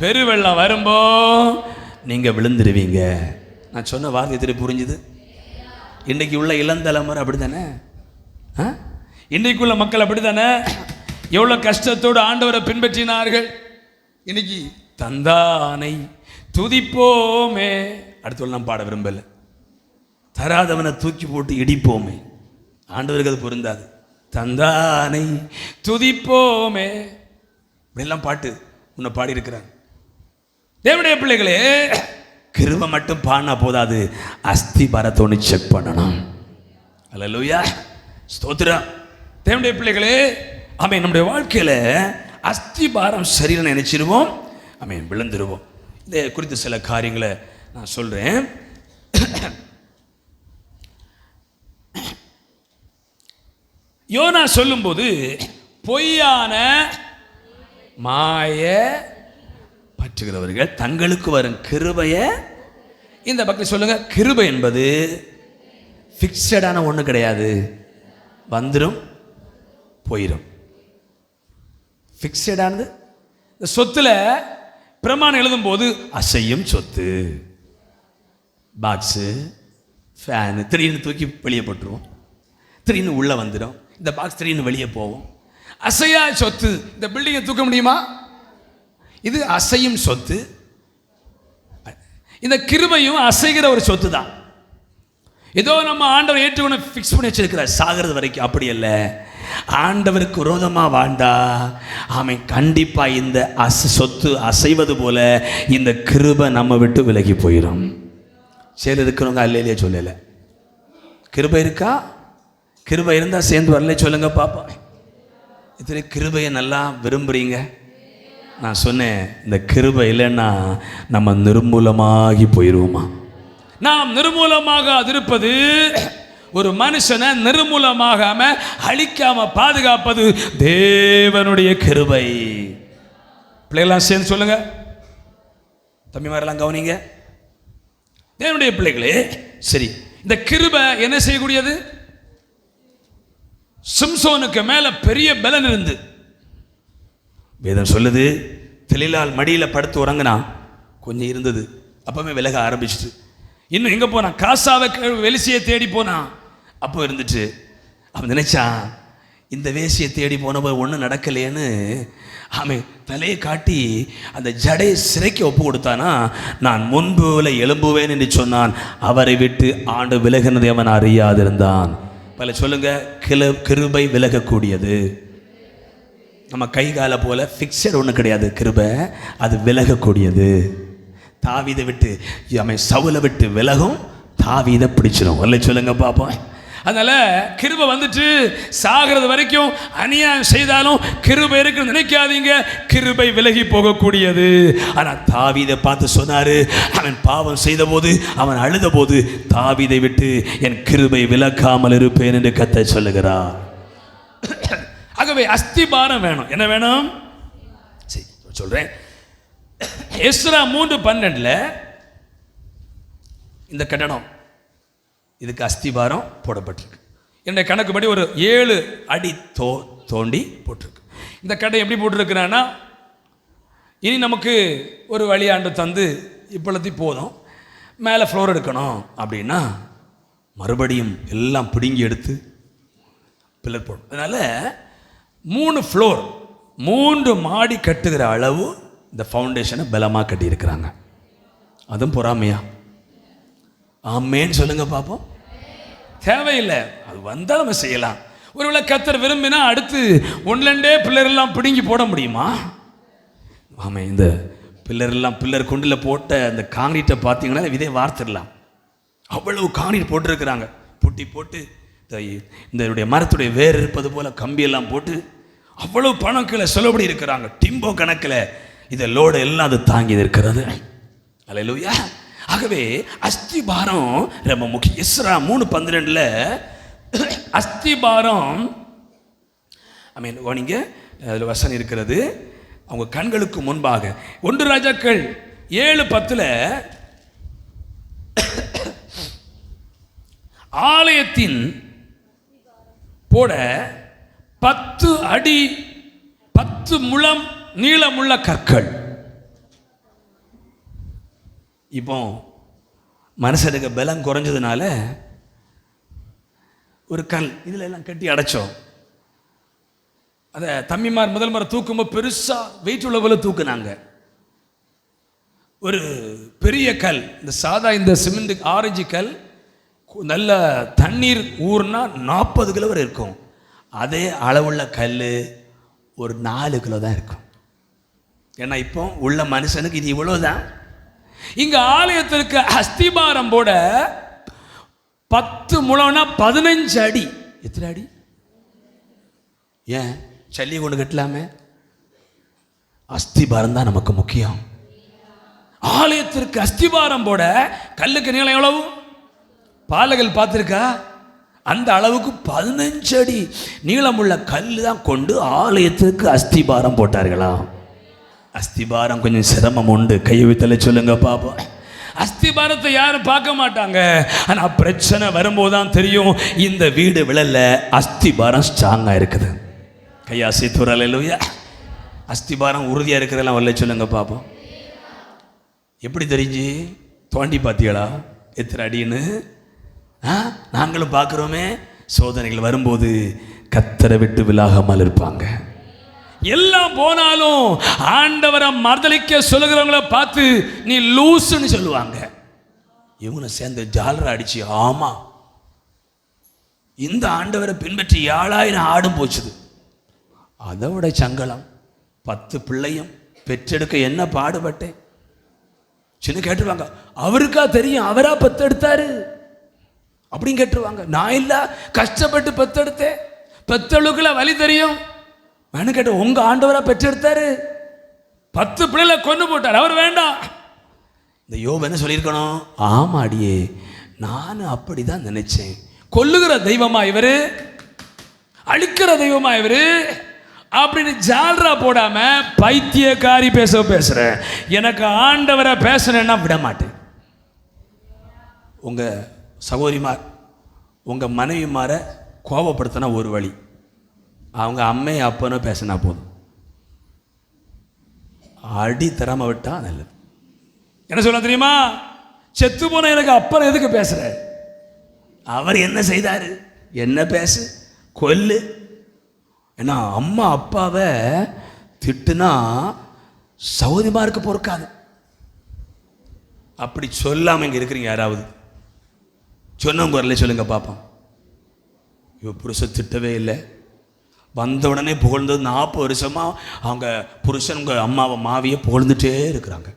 பெருவெள்ளம் வரும்போ நீங்க விழுந்துருவீங்க. நான் சொன்ன வார்த்தை திருப்பி புரிஞ்சுது? இன்னைக்கு உள்ள இளந்தலைமுறை அப்படித்தானே? இன்னைக்குள்ள மக்கள் அப்படித்தானே? எவ்வளோ கஷ்டத்தோடு ஆண்டவரை பின்பற்றினார்கள். இன்னைக்கு தந்தானை துதிப்போமே, அடுத்து நான் பாட விரும்பல. தராதவனை தூக்கி போட்டு இடிப்போமே, ஆண்டவருக்கு அது பொருந்தாது. தந்தானை துதிப்போமே இப்படிலாம் பாட்டு உன்னை பாடி இருக்கிறாங்க. தேவனுடைய பிள்ளைகளே, கிருபை மட்டும் பாடினா போதாது, அஸ்திபாரத்தோடு செக் பண்ணணும். அல்லேலூயா, ஸ்தோத்திரம். தேவனுடைய பிள்ளைகளே, ஆமென். நம்முடைய வாழ்க்கையில் அஸ்திபாரம் சரின்னு நினைச்சிருவோம், ஆமென், விழுந்துருவோம். இதை குறித்து சில காரியங்களை நான் சொல்றேன். யோனா சொல்லும்போது பொய்யான மாய பற்றுகிறவர்கள் தங்களுக்கு வரும் கிருபையை இந்த பக்கம் சொல்லுங்க. கிருபை என்பது ஃபிக்ஸடான ஒன்று கிடையாது, வந்துடும் போயிடும். ஃபிக்ஸடானது இந்த சொத்துல பிரமாணம் எழுதும்போது அசையும் சொத்து, பாக்ஸு, ஃபேனு திடீர்னு தூக்கி வெளியே போட்டுருவோம், திடீர்னு உள்ளே வந்துடும். இந்த பாக்ஸ் திடீர்னு வெளியே போவோம். அசையா சொத்து. இந்த பில்டிங்கை தூக்க முடியுமா? இது அசையும் சொத்து. இந்த கிருபையும் அசைகிற ஒரு சொத்து தான். ஏதோ நம்ம ஆண்டவர் ஏற்றுக்கொண்டு ஃபிக்ஸ் பண்ணி வச்சிருக்கிறார் சாகிறது வரைக்கும். அப்படி அல்ல. ஆண்டவருக்கு விரோதமாக வாழ்ந்தா அவன் கண்டிப்பாக இந்த சொத்து அசைவது போல இந்த கிருபை நம்ம விட்டு விலகி போயிடும். சரி, இருக்கிறவங்க அல்லையே சொல்லலை. கிருபை இருக்கா? கிருபை இருந்தால் சேர்ந்து வரல சொல்லுங்க பாப்பா. இத்தனை கிருபையை நல்லா விரும்புறீங்க. நான் சொன்னேன், இந்த கிருபை இல்லைன்னா நம்ம நிர்மூலமாகி போயிடுவோமா? நாம் நிர்மூலமாக இருப்பது, ஒரு மனுஷனை நிர்மூலமாகாம அழிக்காம பாதுகாப்பது தேவனுடைய கிருபை. பிள்ளைகளாம் சேர்ந்து சொல்லுங்க, தம்பி மாதிரிலாம் கவனிங்க. தேவனுடைய பிள்ளைகளே, சரி, இந்த கிருபை என்ன செய்யக்கூடியது? சிம்சோனுக்கு மேல பெரிய பலன் இருந்து வேதம் சொல்லுது, தெளிலால் மடியில் படுத்து உறங்கினா கொஞ்சம் இருந்தது, அப்பவே விலக ஆரம்பிச்சிட்டு. இன்னும் எங்கே போனான்? காசாவை வெளிசியை தேடி போனான், அப்போ இருந்துட்டு. அவன் நினைச்சான், இந்த வேசியை தேடி போனப்போ ஒன்றும் நடக்கலையேன்னு அவன் தலையை காட்டி அந்த ஜடை சிறைக்கு ஒப்பு கொடுத்தானா. நான் முன்புல எழும்புவேன் என்று சொன்னான். அவரை விட்டு ஆண்டு விலகினதை அவன் அறியாதிருந்தான். பல சொல்லுங்க, கிருபை விலகக்கூடியது. நம்ம கை கால போல ஃபிக்ஸட் ஒன்று கிடையாது. கிருபை அது விலகக்கூடியது. தாவீதை விட்டு அவன் சவுலை விட்டு விலகும், தாவீதை பிடிச்சிடும். இல்லை சொல்லுங்க பாப்போம். அதனால கிருபை வந்துட்டு சாகிறது வரைக்கும் அநியாயம் செய்தாலும் கிருபை இருக்குன்னு நினைக்காதீங்க. கிருபை விலகி போகக்கூடியது. ஆனால் தாவீதை பார்த்து சொன்னாரு, அவன் பாவம் செய்த போது, அவன் அழுத போது, தாவீதை விட்டு என் கிருபை விலக்காமல் இருப்பேன் என்று கர்த்தர் சொல்லுகிறார். ஆகவே அஸ்திபாரம் வேணும். என்ன வேணும்? சரி சொல்றேன். எஸ்ரா 3:12 இந்த கட்டடம் இதுக்கு அஸ்திபாரம் போடப்பட்டிருக்கு. என்னுடைய கணக்குப்படி ஒரு 7 அடி தோண்டி போட்டிருக்கு. இந்த கட்டடம் எப்படி போட்டிருக்கிறான்னா, இனி நமக்கு ஒரு வழியாண்டு தந்து இப்பொழுது போதும், மேலே ஃப்ளோர் எடுக்கணும் அப்படின்னா மறுபடியும் எல்லாம் பிடுங்கி எடுத்து பில்லர் போடும். அதனால் 3 ஃப்ளோர் 3 மாடி கட்டுகிற அளவு இந்த ஃபவுண்டேஷனை பலமாக கட்டியிருக்கிறாங்க. அதுவும் பொறாமையா? ஆமேன்னு சொல்லுங்க பார்ப்போம். தேவையில்லை, அது வந்தால் நம்ம செய்யலாம். ஒருவேளை கர்த்தர் விரும்பினா அடுத்து 1-2 பில்லரெல்லாம் பிடுங்கி போட முடியுமா? ஆமாம், இந்த பில்லர் குண்டில் போட்ட அந்த காங்கிரீட்டை பார்த்தீங்கன்னா இதே வார்த்திடலாம். அவ்வளவு காங்கிரீட் போட்டிருக்கிறாங்க. புட்டி போட்டு இந்த மரத்துடைய வேர் இருப்பது போல கம்பியெல்லாம் போட்டு அவ்வளவு பணம் கீழே செலவுபடி இருக்கிறாங்க. டிம்போ கணக்கில் இதை லோடு எல்லாம் அது தாங்கி இருக்கிறது. அல்லேலூயா. ஆகவே அஸ்திபாரம் ரொம்ப முக்கியம். எஸ்ரா 3:12 அஸ்திபாரம், ஐ மீன் நீங்க அதில் வசனம் இருக்கிறது. அவங்க கண்களுக்கு முன்பாக. 1 ராஜாக்கள் 7:10 ஆலயத்தின் போட 10 அடி 10 முழம் நீளமுள்ள கற்கள். இப்போ மனுஷனுக்கு பலம் குறைஞ்சதுனால ஒரு கல் இதில் எல்லாம் கட்டி அடைச்சோம். அதை தம்பிமார் முதல் முறை தூக்கும்போது பெருசாக வெயிட் உள்ள போல தூக்குனாங்க. ஒரு பெரிய கல், இந்த சாதா இந்த சிமெண்ட் ஆரஞ்சு கல் நல்ல தண்ணீர் ஊர்னா 40 கிலோ வரை இருக்கும். அதே அளவுள்ள கல் ஒரு 4 கிலோ தான் இருக்கும். ஏன்னா இப்போ உள்ள மனுஷனுக்கு இது இவ்வளோதான். இங்க ஆலயத்திற்கு அஸ்திபாரம் போட 10 முழம்னா 15 அடி. எத்தனை அடி? ஏன் சல்லியை கொண்டு கட்டலாமே? அஸ்திபாரம் தான் நமக்கு முக்கியம். ஆலயத்திற்கு அஸ்திபாரம் போட கல்லுக்கு நீளம் எவ்வளவு? பாலகல் பார்த்துருக்கா? அந்த அளவுக்கு 15 அடி நீளமுள்ள கல் தான் கொண்டு ஆலயத்திற்கு அஸ்திபாரம் போட்டார்களாம். அஸ்திபாரம் கொஞ்சம் சிரமம் உண்டு. கையை வைத்தல சொல்லுங்க பாப்போம். அஸ்திபாரத்தை யாரும் பார்க்க மாட்டாங்க. ஆனால் பிரச்சனை வரும்போது தான் தெரியும் இந்த வீடு விழல, அஸ்திபாரம் ஸ்ட்ராங்காக இருக்குது. கையா சீத்துறால் இல்லையா? அஸ்திபாரம் உறுதியாக இருக்கிறதெல்லாம் வரல சொல்லுங்க பாப்போம். எப்படி தெரிஞ்சு? தோண்டி பார்த்தீங்களா எத்தனை அடின்னு? நாங்களும் பார்க்குறோமே. சோதனைகள் வரும்போது கத்தரை விட்டு விலகாமல் இருப்பாங்க. எல்லாம் போனாலும் ஆண்டவரை மறுதலிக்க சொல்லுகிறவங்கள பார்த்து நீ லூசுன்னு சொல்லுவாங்க. இவனை சேர்ந்து ஜாலரை அடிச்சு, ஆமா இந்த ஆண்டவரை பின்பற்றி 7000 ஆடும் போச்சுது. அதோட சங்கலம் 10 பிள்ளையும் பெற்றெடுக்க என்ன பாடுபட்டேன் சின்ன கேட்டுருவாங்க. அவருக்கா தெரியும் அவரா பெத்தெடுத்தாரு அப்படின்னு கேட்டுருவாங்க. நான் இல்ல கஷ்டப்பட்டு பெத்தெடுத்தேன், பெத்தெழுக்குல வழி தெரியும் வேணும் கேட்ட. உங்க ஆண்டவரா பெற்றெடுத்தாரு, 10 பிள்ளைகளை கொண்டு போட்டார், அவர் வேண்டாம். இந்த யோபு என்ன சொல்லியிருக்கணும்? ஆமா அடியே நானும் அப்படிதான் நினைச்சேன். கொல்லுகிற தெய்வமா இவரு, அழிக்கிற தெய்வமா இவரு அப்படின்னு ஜால்ரா போடாம பைத்தியக்காரி பேசுற எனக்கு ஆண்டவரை பேசணுன்னா விட மாட்டேன். உங்க சகோதரிமார் உங்க மனைவிமார கோபப்படுத்தினா ஒரு வழி, அவங்க அம்மையை அப்பனோ பேசினா போதும். அடி தராம விட்டா நல்லது. என்ன சொல்ல தெரியுமா? செத்து போன எனக்கு அப்பன் எதுக்கு பேசுற? அவர் என்ன செய்தாரு? என்ன பேசு, கொல்லு. ஏன்னா அம்மா அப்பாவை திட்டுனா சகோதரிமாருக்கு பொறுக்காது. அப்படி சொல்லாம இங்க இருக்கிறீங்க யாராவது? சொன்னவங்க வரல சொல்லுங்க பாப்போம். இவ புருஷன் திட்டவே இல்லை, வந்த உடனே புகழ்ந்தது. 40 வருஷமா அவங்க புருஷன் உங்க அம்மாவை மாவியை புகழ்ந்துட்டே இருக்கிறாங்க.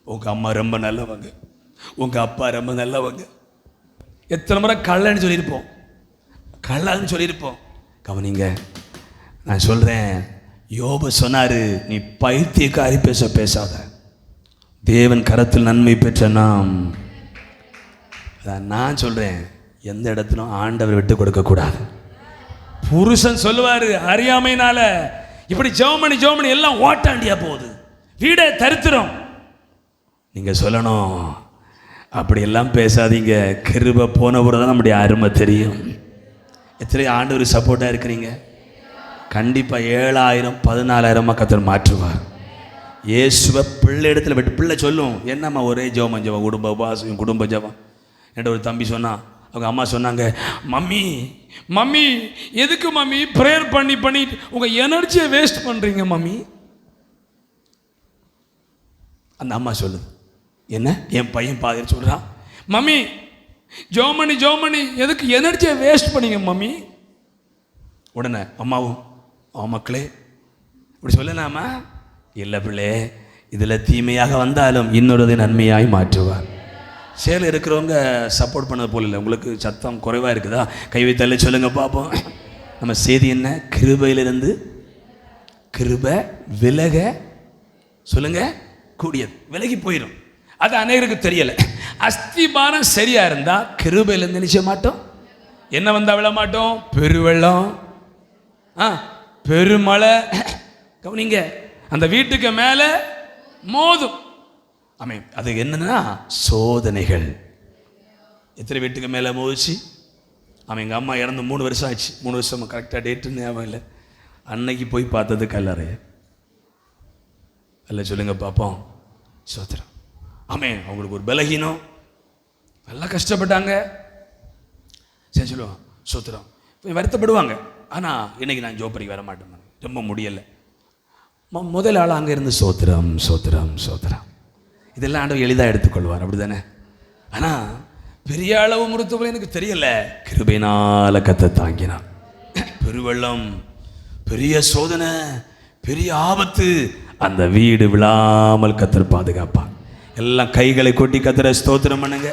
உங்க அம்மா ரொம்ப நல்லவங்க, உங்க அப்பா ரொம்ப நல்லவங்க. எத்தனை முறை கள்ளன்னு சொல்லியிருப்போம், கள்ளன்னு சொல்லியிருப்போம். கவனிங்க, நான் சொல்றேன். யோபு சொன்னாரு, நீ பைத்தியக்காரி பேசாத, தேவன் கரத்தில் நன்மை பெற்ற நாம். நான் சொல்றேன், எந்த இடத்திலும் ஆண்டவர் விட்டு கொடுக்க கூடாது. புருஷன் சொல்லுவாரு அறியாமைனால இப்படி ஜெபமணி எல்லாம் ஓட்டாண்டியா போகுது, வீடே தரித்திரம். நீங்க சொல்லணும் அப்படி எல்லாம் பேசாதீங்க, கிருபை போன தான் நம்முடைய அருமை தெரியும். எத்தனை ஆண்டவர் சப்போர்ட்டா இருக்கிறீங்க? கண்டிப்பா 7000 14,000 கத்தர் மாற்றுவார். இயேசுவை பிள்ளை இடத்துல விட்டு பிள்ளை சொல்லும், என்னம்மா ஒரே ஜெபம் குடும்ப உபாசம் குடும்ப ஜெபம். என்கிட்ட ஒரு தம்பி சொன்னான், அவங்க அம்மா சொன்னாங்க, மம்மி எதுக்கு மம்மி ப்ரேயர் பண்ணி உங்கள் எனர்ஜியை வேஸ்ட் பண்ணுறீங்க மம்மி. அந்த அம்மா சொல்லுது, என்ன? என் பையன் பாதி சொல்கிறான், மம்மி ஜோமணி எதுக்கு எனர்ஜியை வேஸ்ட் பண்ணீங்க மம்மி. உடனே அம்மாவும், மக்களே இப்படி சொல்லலாமா? இல்லை பிள்ளை, இதில் தீமையாக வந்தாலும் இன்னொரு நன்மையாய் மாற்றுவார். சேலை இருக்கிறவங்க சப்போர்ட் பண்ணது போல இல்லை. உங்களுக்கு சத்தம் குறைவாக இருக்குதா? கை வைத்தாலே சொல்லுங்க பார்ப்போம். நம்ம செய்தி என்ன? கிருபையிலிருந்து கிருபை விலக சொல்லுங்க கூடியது, விலகி போயிடும். அது அநேகருக்கு தெரியலை. அஸ்திபாரம் சரியா இருந்தா கிருபையிலிருந்து நிச்சய மாட்டோம். என்ன வந்தா விழ மாட்டோம்? பெருவெள்ளம், பெருமழை. கவனிங்க, அந்த வீட்டுக்கு மேலே மோதும். ஆமென். அது என்னன்னா சோதனைகள். எத்தனை வீட்டுக்கு மேலே மோதிச்சு? அவன் எங்கள் அம்மா இறந்து 3 வருஷம் ஆச்சு. 3 வருஷம் கரெக்டாக டேட்டுன்னு ஞாபகம் இல்லை. அன்னைக்கு போய் பார்த்தது கல்லறை. அல்ல சொல்லுங்க பார்ப்போம். சோத்திரம். ஆமென். அவங்களுக்கு ஒரு பலகீனம், நல்லா கஷ்டப்பட்டாங்க. சரி சொல்லுவான் சோத்திரம். வருத்தப்படுவாங்க. ஆனால் இன்னைக்கு நான் ஜோப்பரிக்கு வர மாட்டேன், ரொம்ப முடியலை. முதல் ஆள் அங்கே இருந்து சோத்திரம் சோத்திரம் சோத்திரம். இதெல்லாம் ஆண்டவர் எளிதாக எடுத்துக்கொள்வார், அப்படி தானே? ஆனால் பெரிய அளவு முறுத்துவலை எனக்கு தெரியல. கிருபையினால கத்த தாங்கினான். பெருவெள்ளம், பெரிய சோதனை, பெரிய ஆபத்து, அந்த வீடு விழாமல் கத்தர் பாதுகாப்பான். எல்லாம் கைகளை கொட்டி கத்தரை ஸ்தோத்திரம் பண்ணுங்க.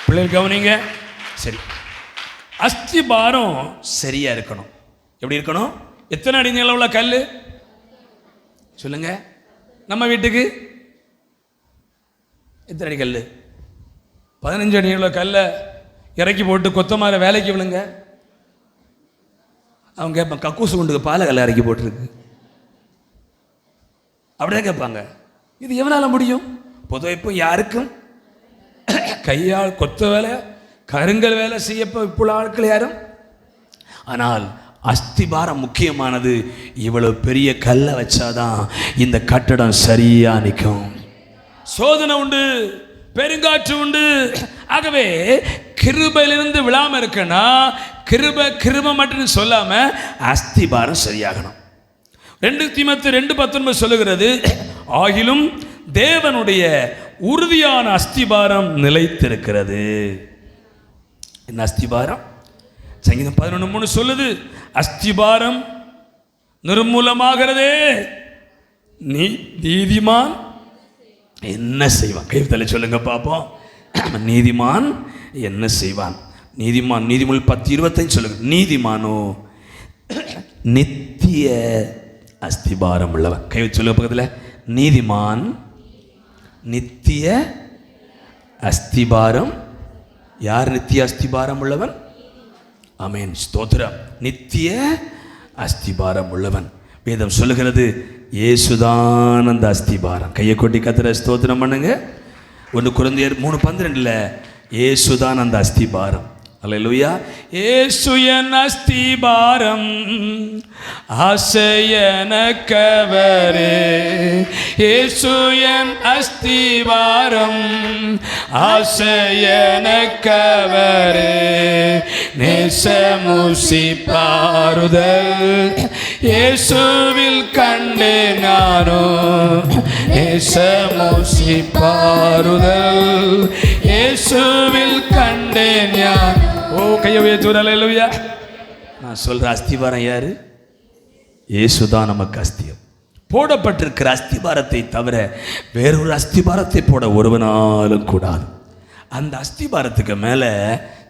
பிள்ளைகள் கவனிங்க. சரி, அஸ்திபாரம் சரியா இருக்கணும். எப்படி இருக்கணும்? எத்தனை அடி நீளம் உள்ள கல் சொல்லுங்க? நம்ம வீட்டுக்கு எத்தனை அடி கல்? 15 அடி உள்ள கல்லை இறக்கி போட்டு கொத்தமார வேலைக்கு விழுங்க. அவங்க கேட்பாங்க, கக்கூசு குண்டுக்கு பாலை கல்லை இறக்கி போட்டிருக்கு. அப்படியே கேட்பாங்க, இது எவனால முடியும்? பொதுவாக இப்போ யாருக்கும் கையால் கொத்த வேலை, கருங்கல் வேலை செய்யப்போ இப்போ ஆட்கள் யாரும். ஆனால் அஸ்திபாரம் முக்கியமானது. இவ்வளவு பெரிய கல்லை வச்சாதான் இந்த கட்டடம் சரியா நிற்கும். சோதனை உண்டு, பெருங்காற்று உண்டு. ஆகவே கிருபையிலிருந்து விழாம இருக்கனா, கிருபை மட்டும் சொல்லாம அஸ்திபாரம் சரியாகணும். 2 தீமோத்தேயு 2:19 சொல்லுகிறது, ஆகிலும் தேவனுடைய உறுதியான அஸ்திபாரம் நிலைத்திருக்கிறது. என்ன அஸ்திபாரம்? சங்கீதம் 11:3 சொல்லுது, அஸ்திபாரம் நிர்மூலமாகிறதே, நீதிமான் என்ன செய்வான்? கைத்தலை சொல்லுங்க பார்ப்போம். நீதிமான் என்ன செய்வான்? நீதிமான், நீதிமொழி 10:25 சொல்லுங்க, நீதிமானோ நித்திய அஸ்திபாரம் உள்ளவன். கை வச்சு சொல்லுங்க பக்கத்தில், நீதிமான் நித்திய அஸ்திபாரம். யார் நித்திய அஸ்திபாரம் உள்ளவன்? ஆமென், ஸ்தோத்திரம். நித்திய அஸ்திபாரம் உள்ளவன். வேதம் சொல்லுகிறது, இயேசுதான் அந்த அஸ்திபாரம். கையை கொட்டி கத்திர ஸ்தோத்திரம் பண்ணுங்க. 1 கொரிந்தியர் 3:12 இயேசுதான் அந்த அஸ்திபாரம். அல்லேலூயா. இயேசு என் அஸ்திபாரம், ஆசையனக்கவரே. இயேசு என் அஸ்திபாரம், ஆசையனக்கவரே. நேசமுசி பாருதல் இயேசுவில் கண்டே நானோ. நேசமுசி பாருதல் இயேசுவில் கண்டே ஞான். ஓ, கையை உயர்த்தி. அல்லேலூயா. நான் சொல்ற அஸ்திபாரம் யாரு? இயேசுதான் நமக்கு அஸ்தியம். போடப்பட்டிருக்கிற அஸ்திபாரத்தை தவிர வேறொரு அஸ்திபாரத்தை போட ஒருவனாலும் கூடாது. அந்த அஸ்திபாரத்துக்கு மேலே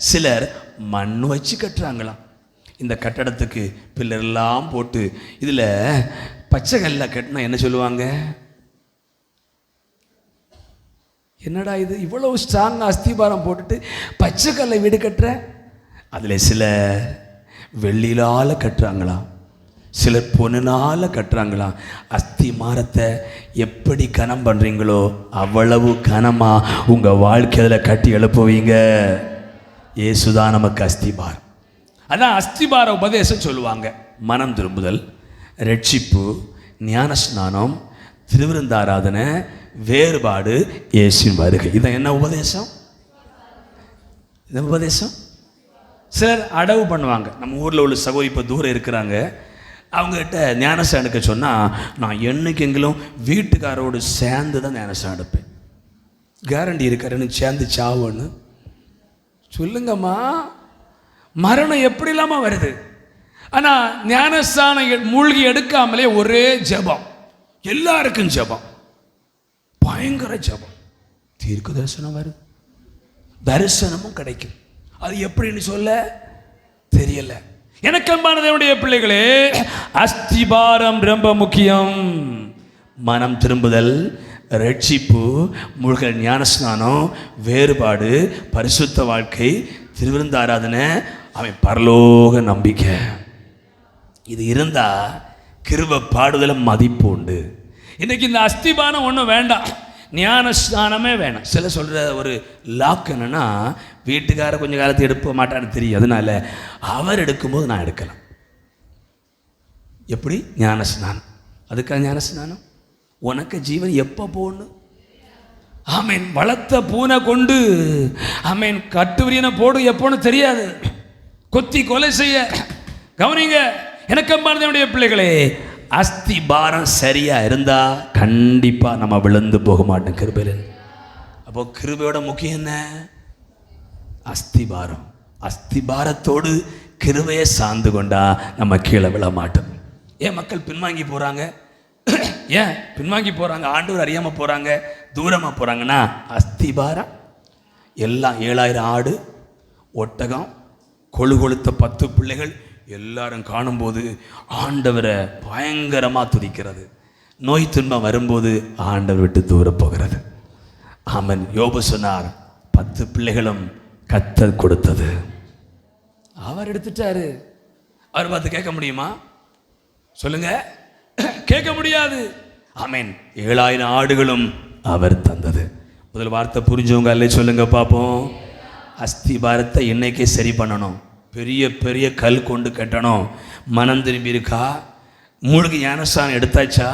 சிலர் மண் வச்சு கட்டுறாங்களாம். இந்த கட்டடத்துக்கு பில்லர்லாம் போட்டு இதில் பச்சை கல்ல கட்டினா என்ன சொல்லுவாங்க? என்னடா இது இவ்வளவு ஸ்ட்ராங் அஸ்திபாரம் போட்டுட்டு பச்சை கல்லை வீடு கட்டுற? அதில் சில வெள்ளியிலால கட்டுறாங்களாம், சிலர் பொண்ணுனால கட்டுறாங்களாம். அஸ்திமாரத்தை எப்படி கனம் பண்ணுறீங்களோ அவ்வளவு கனமாக உங்கள் வாழ்க்கையில் கட்டி எழுப்புவீங்க. இயேசுதான் நமக்கு அஸ்திபாரம். அதான் அஸ்திபார உபதேசம் சொல்லுவாங்க. மனம் திரும்புதல், ரட்சிப்பு, ஞானஸ்நானம், திருவிருந்தாராதனை, வேறுபாடு, இயேசுவின் வருகை. இதான் என்ன உபதேசம்? இந்த உபதேசம் சிலர் அடவு பண்ணுவாங்க. நம்ம ஊரில் உள்ள சகோதரி இப்போ தூரம் இருக்கிறாங்க, அவங்ககிட்ட ஞானஸ்நானம் எடுக்க சொன்னால் நான் என்னைக்கெங்கிலும் வீட்டுக்காரோடு சேர்ந்து தான் ஞானஸ்நானம் எடுப்பேன். கேரண்டி இருக்காருன்னு சேர்ந்து சாவுன்னு சொல்லுங்கம்மா. மரணம் எப்படி இல்லாமல் வருது. ஆனால் ஞானஸ்நானம் மூழ்கி எடுக்காமலே ஒரே ஜபம், எல்லாருக்கும் ஜபம், பயங்கர ஜபம், தீர்க்க தரிசனம் வருது, தரிசனமும் கிடைக்கும். அது எப்படின்னு சொல்ல தெரியல. எனக்கு அன்பானதனுடைய பிள்ளைகளே, அஸ்திபாரம் ரொம்ப முக்கியம். மனம் திரும்புதல், ரட்சிப்பு, மூழ்கல், ஞானஸ்நானம், வேறுபாடு, பரிசுத்த வாழ்க்கை, திருவிருந்த ஆராதனை, அவன் பரலோக நம்பிக்கை. இது இருந்தால் கிருபை பாடுதல மதிப்பு உண்டு. இன்னைக்கு இந்த அஸ்திபாரம் ஒன்றும் வேண்டாம், ஞான ஸ்நானமே வேணாம். சில சொல்கிற ஒரு லாக் என்னன்னா, வீட்டுக்கார கொஞ்சம் காலத்தை எடுக்க மாட்டான்னு தெரியும், அதனால அவர் எடுக்கும்போது நான் எடுக்கலாம். எப்படி? ஞான ஸ்நானம். அதுக்காக ஞான ஸ்நானம். உனக்கு ஜீவன் எப்போ போகணும்? ஆமேன். வளர்த்த பூனை கொண்டு ஆமேன் கட்டுவிரியனை போடு எப்போன்னு தெரியாது, கொத்தி கொலை செய்ய. கவனிங்க எனக்கு அன்பானவருடைய பிள்ளைகளே, அஸ்திபாரம் சரியா இருந்தா கண்டிப்பா நம்ம விழுந்து போக மாட்டோம் கிருபையில. அப்போ கிருபையோட முக்கியம் என்ன? அஸ்திபாரம். அஸ்திபாரத்தோடு கிருபையை சார்ந்து கொண்டா நம்ம கீழே விழ மாட்டோம். ஏன் மக்கள் பின்வாங்கி போறாங்க? ஏன் பின்வாங்கி போறாங்க? ஆண்டவர் அறியாம போறாங்க, தூரமா போறாங்கன்னா அஸ்திபாரம். எல்லாம் 7000 ஆடு, ஒட்டகம், கொழுத்த 10 பிள்ளைகள் எல்லாரும் காணும்போது ஆண்டவரை பயங்கரமா துதிக்கிறது. நோய் துன்பம் வரும்போது ஆண்டவர் விட்டு தூர போகிறது. ஆமன். யோபு சொன்னார், 10 பிள்ளைகளும் கர்த்தர் கொடுத்தது. அவர் எடுத்துட்டாரு. அவர் பார்த்து கேட்க முடியுமா? சொல்லுங்க, கேட்க முடியாது. ஆமேன். 7000 ஆடுகளும் அவர் தந்தது. முதல் வார்த்தை புரிஞ்சவங்க அல்ல சொல்லுங்க பார்ப்போம். அஸ்திபாரத்தை இன்னைக்கே சரி பண்ணணும். பெரிய பெரிய கல் கொண்டு கட்டணும். மனம் திரும்பி இருக்கா? மூழ்கி ஞானஸ்தானம் எடுத்தாச்சா?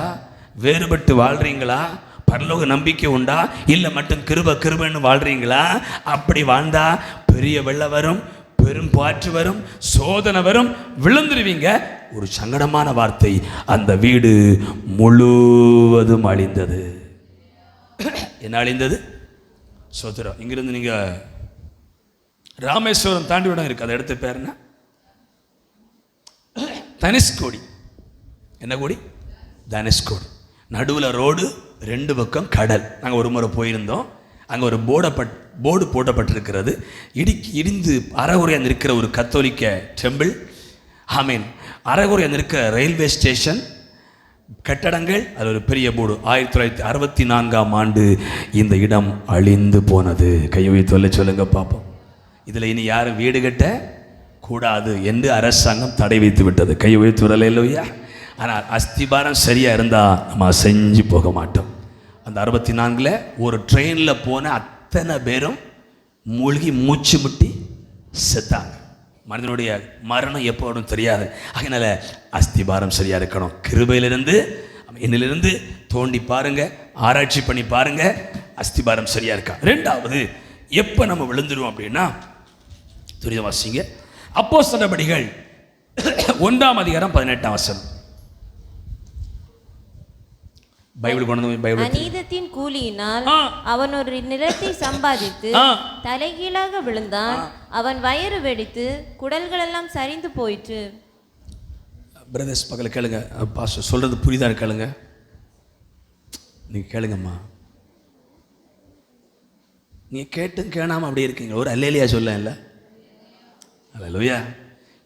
வேறுபட்டு வாழ்றீங்களா? பரலோக நம்பிக்கை உண்டா? இல்லை மட்டும் கிருபைன்னு வாழ்றீங்களா? அப்படி வாழ்ந்தா பெரிய வெள்ளம் வரும், பெரும் பாற்று வரும், சோதனை வரும், விழுந்துருவீங்க. ஒரு சங்கடமான வார்த்தை, அந்த வீடு முழுவதும் அழிந்தது. என்ன அழிந்தது? சோதரம். இங்கிருந்து நீங்க ராமேஸ்வரம் தாண்டி விடம் இருக்கு, அந்த இடத்து பேர் என்ன? தனுஷ்கோடி. என்ன கோடி? தனுஷ்கோடி. நடுவில் ரோடு, 2 பக்கம் கடல். நாங்கள் ஒரு முறை போயிருந்தோம். அங்கே ஒரு போர்டு போடப்பட்டிருக்கிறது. இடிந்து அறகுறையாக நிற்கிற ஒரு கத்தோலிக்க டெம்பிள். ஆமீன். அறகுறையாக நிற்கிற ரயில்வே ஸ்டேஷன், கட்டடங்கள், அது ஒரு பெரிய போர்டு. 1964ஆம் ஆண்டு இந்த இடம் அழிந்து போனது. கையை சொல்லுங்க பார்ப்போம். இதில் இனி யாரும் வீடு கட்ட கூடாது என்று அரசாங்கம் தடை வைத்து விட்டது. கையை உயர்த்தி வரல இல்லையா? ஆனால் அஸ்திபாரம் சரியாக இருந்தால் நம்ம செஞ்சு போக மாட்டோம். அந்த 64ல் ஒரு ட்ரெயினில் போன அத்தனை பேரும் மூழ்கி மூச்சு முட்டி செத்தாங்க. மனிதனுடைய மரணம் எப்போதும் தெரியாது. அதனால அஸ்திபாரம் சரியாக இருக்கணும். கிருபையிலிருந்து, என்னிலிருந்து தோண்டி பாருங்க, ஆராய்ச்சி பண்ணி பாருங்க, அஸ்திபாரம் சரியாக இருக்கா. 2வது, எப்போ நம்ம விழுந்துருவோம் அப்படின்னா, துரித வாசிங்க அப்போஸ்தலர் நடபடிகள் 1ஆம் அதிகாரம் 18ஆம் வசனம். பைபிள் கொண்டு பைபிள். அநீதத்தின் கூலியினால் அவன் ஒரு நிலத்தை சம்பாதித்து தலைகீழாக விழுந்தான். அவன் வயிறு வெடித்து குடல்கள் எல்லாம் சரிந்து போயிற்று. பிரதர்ஸ் பக்கத்துல கேளுங்க, பாஸ்டர் சொல்றது புரியுதா? கேளுங்க, நீங்க கேளுங்கம்மா. நீங்க கேட்டும் கேணாம அப்படியே இருக்கீங்க. ஒரு அல்லேலியா சொல்ல இல்லை? அல்லேலூயா.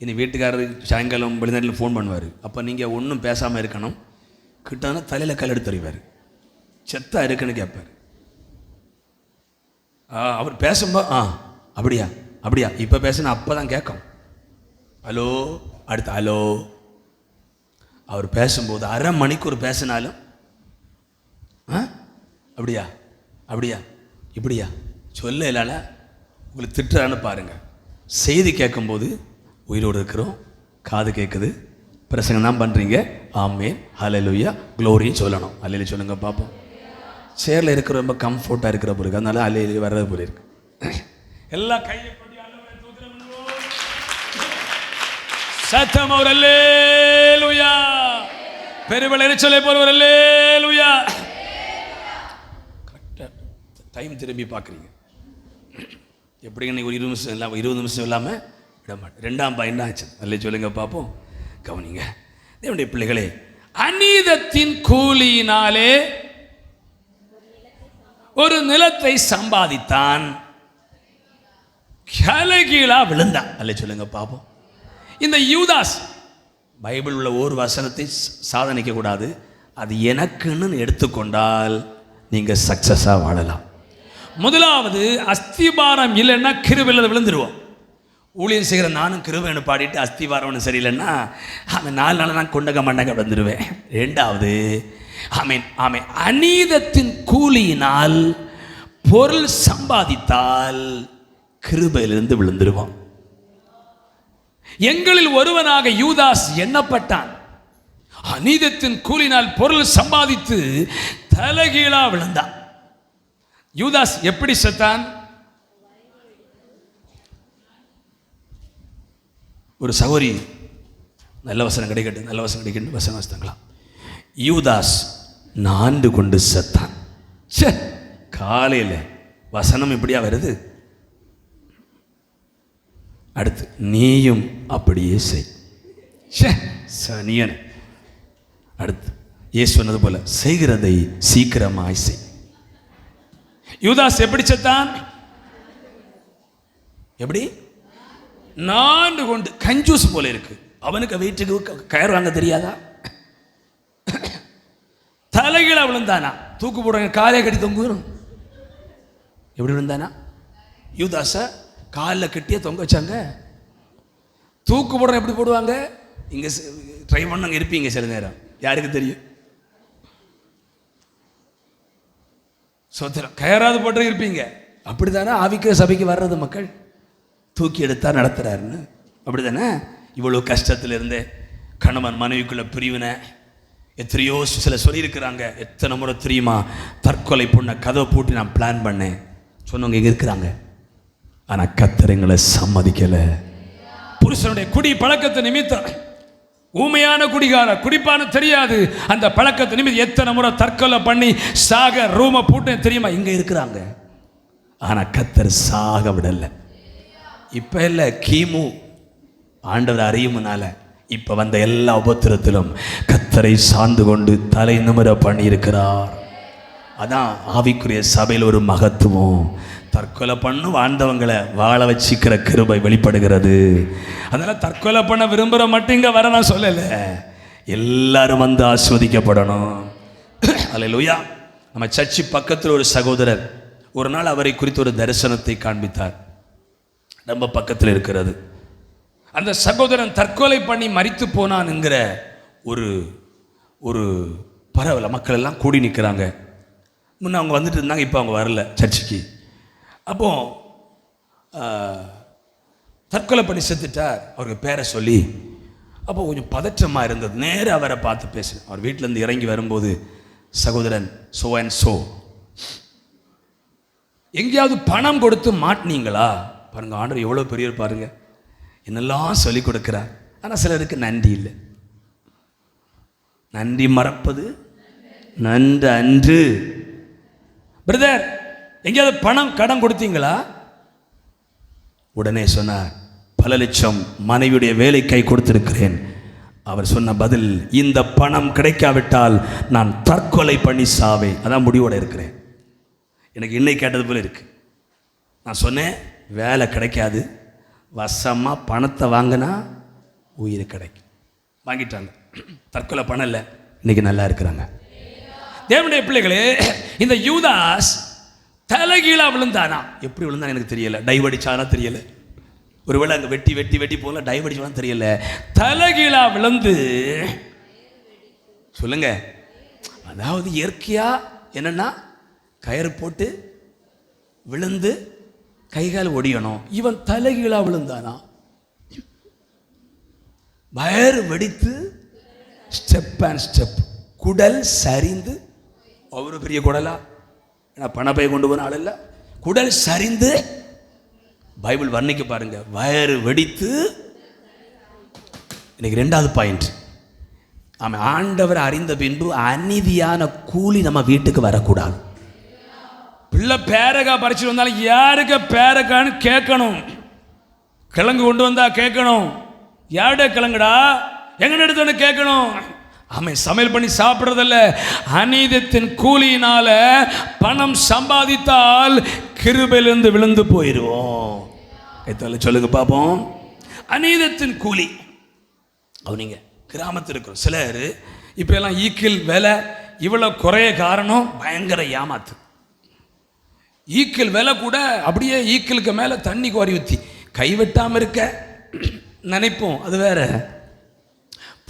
இனி வீட்டுக்காரர் சாயங்காலம் வெளிநாட்டில் ஃபோன் பண்ணுவார். அப்போ நீங்கள் ஒன்றும் பேசாமல் இருக்கணும். கிட்டான தலையில் கல் எடுத்து அறிவார். செத்தா இருக்குன்னு கேட்பார். அவர் பேசும்போது அப்படியா அப்படியா இப்போ பேசுனா அப்போ தான் கேட்கும். ஹலோ, அடுத்து ஹலோ. அவர் பேசும்போது அரை மணிக்கூர் பேசினாலும் அப்படியா அப்படியா இப்படியா சொல்ல இல்லைல உங்களுக்கு திட்டுறான்னு பாருங்கள். செய்தி கேட்கும்போது உயிரோடு இருக்கிறோம், காது கேட்குது, பிரசங்கம் தான் பண்ணுறீங்க. ஆமேன், ஹல்லேலூயா, க்ளோரின்னு சொல்லணும். அல்லேலூயா சொல்லுங்க பார்ப்போம். சேரில் இருக்கிற ரொம்ப கம்ஃபர்ட்டாக இருக்கிற பிறகு அதனால அல்லேலூயா வர்றது போல இருக்கு. எல்லாம் கையை சத்தம் ஒரு அல்லேலூயா, பெருவளை எரிச்சலை போல ஒரு அல்லேலூயா. கரெக்டாக டைம் திரும்பி பார்க்குறீங்க. எப்படிங்க நீங்கள் ஒரு 20 நிமிஷம் இல்லாமல் விட மாட்டேன். 2ஆம் பாயிண்ட் ஆச்சு. அல்லே சொல்லுங்க பார்ப்போம். கவனிங்க தேவனுடைய பிள்ளைகளே, அநீதத்தின் கூலியினாலே ஒரு நிலத்தை சம்பாதித்தான், கலகீழா விழுந்தான். அல்லே சொல்லுங்க பார்ப்போம். இந்த யூதாஸ், பைபிள் உள்ள ஒரு வசனத்தை சாதனைக்க கூடாது. அது எனக்குன்னு எடுத்துக்கொண்டால் நீங்கள் சக்சஸாக வாழலாம். முதலாவது, அஸ்திபாரம் இல்லைன்னா கிருபையில் விழுந்துருவோம். ஊழியம் செய்கிற நானும் கிருபைன்னு பாடிட்டு அஸ்திவாரம்னு சரியில்லைன்னா அவன் 4 நாள் நான் கொண்டக மண்டக வந்துடுவேன். 2வது ஆமென் அநீதத்தின் கூலியினால் பொருள் சம்பாதித்தால் கிருபையிலிருந்து விழுந்துருவான். எங்களில் ஒருவனாக யூதாஸ் எண்ணப்பட்டான். அநீதத்தின் கூலினால் பொருள் சம்பாதித்து தலைகீழா விழுந்தான். யூதாஸ் எப்படி செத்தான்? ஒரு சகோதரி நல்ல வசனம் கிடைக்கட்டும் வசனம் வசனங்களாம். யூதாஸ் நாண்டு கொண்டு செத்தான். காலையில் வசனம் இப்படியா வருது. அடுத்து நீயும் அப்படியே செய். சனியன். அடுத்து இயேசு சொன்னது போல செய்கிறதை சீக்கிரமாய் செய். யூதாஸ் எப்படி செத்தான்? எப்படி? நான்கு கொண்டு. கஞ்சூஸ் போல இருக்கு. அவனுக்கு வீட்டுக்கு கயிறு வாங்க தெரியாதா? தலைகீழ விழுந்தானா? தூக்கு போடுறாங்க, காலையை கட்டி தொங்குறோம். எப்படி விழுந்தானா? யூதாஸ காலில் கட்டியே தொங்க வச்சாங்க. தூக்கு போடுற எப்படி போடுவாங்க? இங்கே ட்ரை பண்ண இருப்பீங்க சில நேரம், யாருக்கு தெரியும்? சோத்திரம். கயராது போட்டு இருப்பீங்க. அப்படி தானே ஆவிக்கு சபைக்கு வர்றது மக்கள். தூக்கி எடுத்தா நடத்துறாருன்னு அப்படி தானே. இவ்வளோ கஷ்டத்தில் இருந்தே கணவன் மனைவிக்குள்ள பிரிவினை எத்தனையோ சில சொல்லியிருக்கிறாங்க. எத்தனை முறை தெரியுமா தற்கொலை பொண்ணை கதவை பூட்டி நான் பிளான் பண்ணேன் சொன்னவங்க இங்கே இருக்கிறாங்க. ஆனால் கர்த்தர் எங்களை சம்மதிக்கலை. புருஷனுடைய குடி பழக்கத்தை நிமித்தம் ஊமையான குடிகார குடிப்பான தெரியாது. அந்த பழக்கத்தை நிமித்தம் எத்தனை முறை தற்கொலை பண்ணி சாக ரூமை பூட்டு தெரியுமா இங்கே இருக்கிறாங்க. ஆனால் கர்த்தர் சாக விடலை. இப்போ இல்லை, கிமு ஆண்டவர் அறியுமுனால இப்போ வந்த எல்லா உபத்திரத்திலும் கர்த்தரை சார்ந்து கொண்டு தலை நிமிர பண்ணியிருக்கிறார். அதான் ஆவிக்குரிய சபையில் ஒரு மகத்துவம். தற்கொலை பண்ணு வாழ்ந்தவங்களை வாழ வச்சிக்கிற கிருபை வெளிப்படுகிறது. அதனால் தற்கொலை பண்ண விரும்புகிற மட்டும் இங்கே வர நான் சொல்லலை. எல்லாரும் வந்து ஆஸ்வதிக்கப்படணும். அல்லேலூயா. நம்ம சர்ச்சி பக்கத்தில் ஒரு சகோதரர் ஒரு நாள் அவரை குறித்து ஒரு தரிசனத்தை காண்பித்தார். நம்ம பக்கத்தில் இருக்கிறது. அந்த சகோதரன் தற்கொலை பண்ணி மரித்து போனான்ங்கிற ஒரு ஒரு பரவல மக்கள் எல்லாம் கூடி நிற்கிறாங்க. முன்ன அவங்க வந்துட்டு இருந்தாங்க, இப்போ அவங்க வரல சர்ச்சுக்கு. அப்போ தற்கொலை பண்ணி செத்துட்டார் அவருக்கு பேரை சொல்லி. அப்போ கொஞ்சம் பதற்றமாக இருந்தது. நேராக அவரை பார்த்து பேசுகிறேன். அவர் வீட்டிலேருந்து இறங்கி வரும்போது, சகோதரன் சோ அண்ட் சோ, எங்கேயாவது பணம் கொடுத்து மாட்டினீங்களா? பாருங்க, ஆண்டவர் எவ்வளோ பெரிய பாருங்க, என்னெல்லாம் சொல்லி கொடுக்குறார். ஆனால் சிலருக்கு நன்றி இல்லை. நன்றி மறப்பது நன்று அன்று. பிரதர், எங்கேயாவது பணம் கடன் கொடுத்தீங்களா? உடனே சொன்னார், பல லட்சம் மனைவியுடைய வேலை கை கொடுத்திருக்கிறேன். அவர் சொன்ன பதில், இந்த பணம் கிடைக்காவிட்டால் நான் தற்கொலை பண்ணி சாவேன். அதான் முடிவோடு இருக்கிறேன். எனக்கு இன்னைக்கு கேட்டது போல இருக்கு. நான் சொன்னேன், வேலை கிடைக்காது, வசமாக பணத்தை வாங்கினா உயிர் கிடைக்கும். வாங்கிட்டாங்க. தற்கொலை பண்ணலை, இன்னைக்கு நல்லா இருக்கிறாங்க. தேவனுடைய பிள்ளைகளே, இந்த யூதாஸ் தலைகீழா விழுந்தானா? எப்படி விழுந்தான் எனக்கு தெரியல. டைவடிச்சானா தெரியல. ஒருவேளை அங்கே வெட்டி வெட்டி வெட்டி போல டைவடிச்சாலும் தெரியல. தலைகீழா விழுந்து, சொல்லுங்க, அதாவது இயற்கையா என்னன்னா கயிறு போட்டு விழுந்து கைகால் ஒடியணும். இவன் தலைகீழா விழுந்தானா? வயறு வெடித்து ஸ்டெப் அண்ட் ஸ்டெப், குடல் சரிந்து. அவ்வளோ பெரிய குடலா? ஏன்னா பணப்பை கொண்டு போன ஆள் இல்லை. குடல் சரிந்து, பைபிள் வர்ணிக்க பாருங்க, வயறு வெடித்து. இன்னைக்கு 2வது பாயிண்ட், ஆமாம், ஆண்டவர் அறிந்த பின்பு அநீதியான கூலி நம்ம வீட்டுக்கு வரக்கூடாது. பிள்ளை பேரக்கா பறிச்சுட்டு வந்தாலும் யாருக்க பேரக்கான்னு கேட்கணும். கிழங்கு கொண்டு வந்தா கேட்கணும், யாருடைய கிழங்குடா எங்க எடுத்து கேட்கணும். ஆமாம், சமையல் பண்ணி சாப்பிட்றதில்ல. அநீதத்தின் கூலியினால பணம் சம்பாதித்தால் கிருபையிலிருந்து விழுந்து போயிடுவோம். சொல்லுங்க பார்ப்போம். அநீதத்தின் கூலி. அவனிங்க கிராமத்தில் இருக்கிறோம் சிலர் இப்போ எல்லாம் ஈக்கில் விலை இவ்வளோ குறைய காரணம் பயங்கர ஏமாத்து. ஈக்கில் விலை கூட அப்படியே ஈக்கிலுக்கு மேலே தண்ணி கோரி ஊற்றி கைவிட்டாமல் இருக்க நினைப்போம், அது வேற.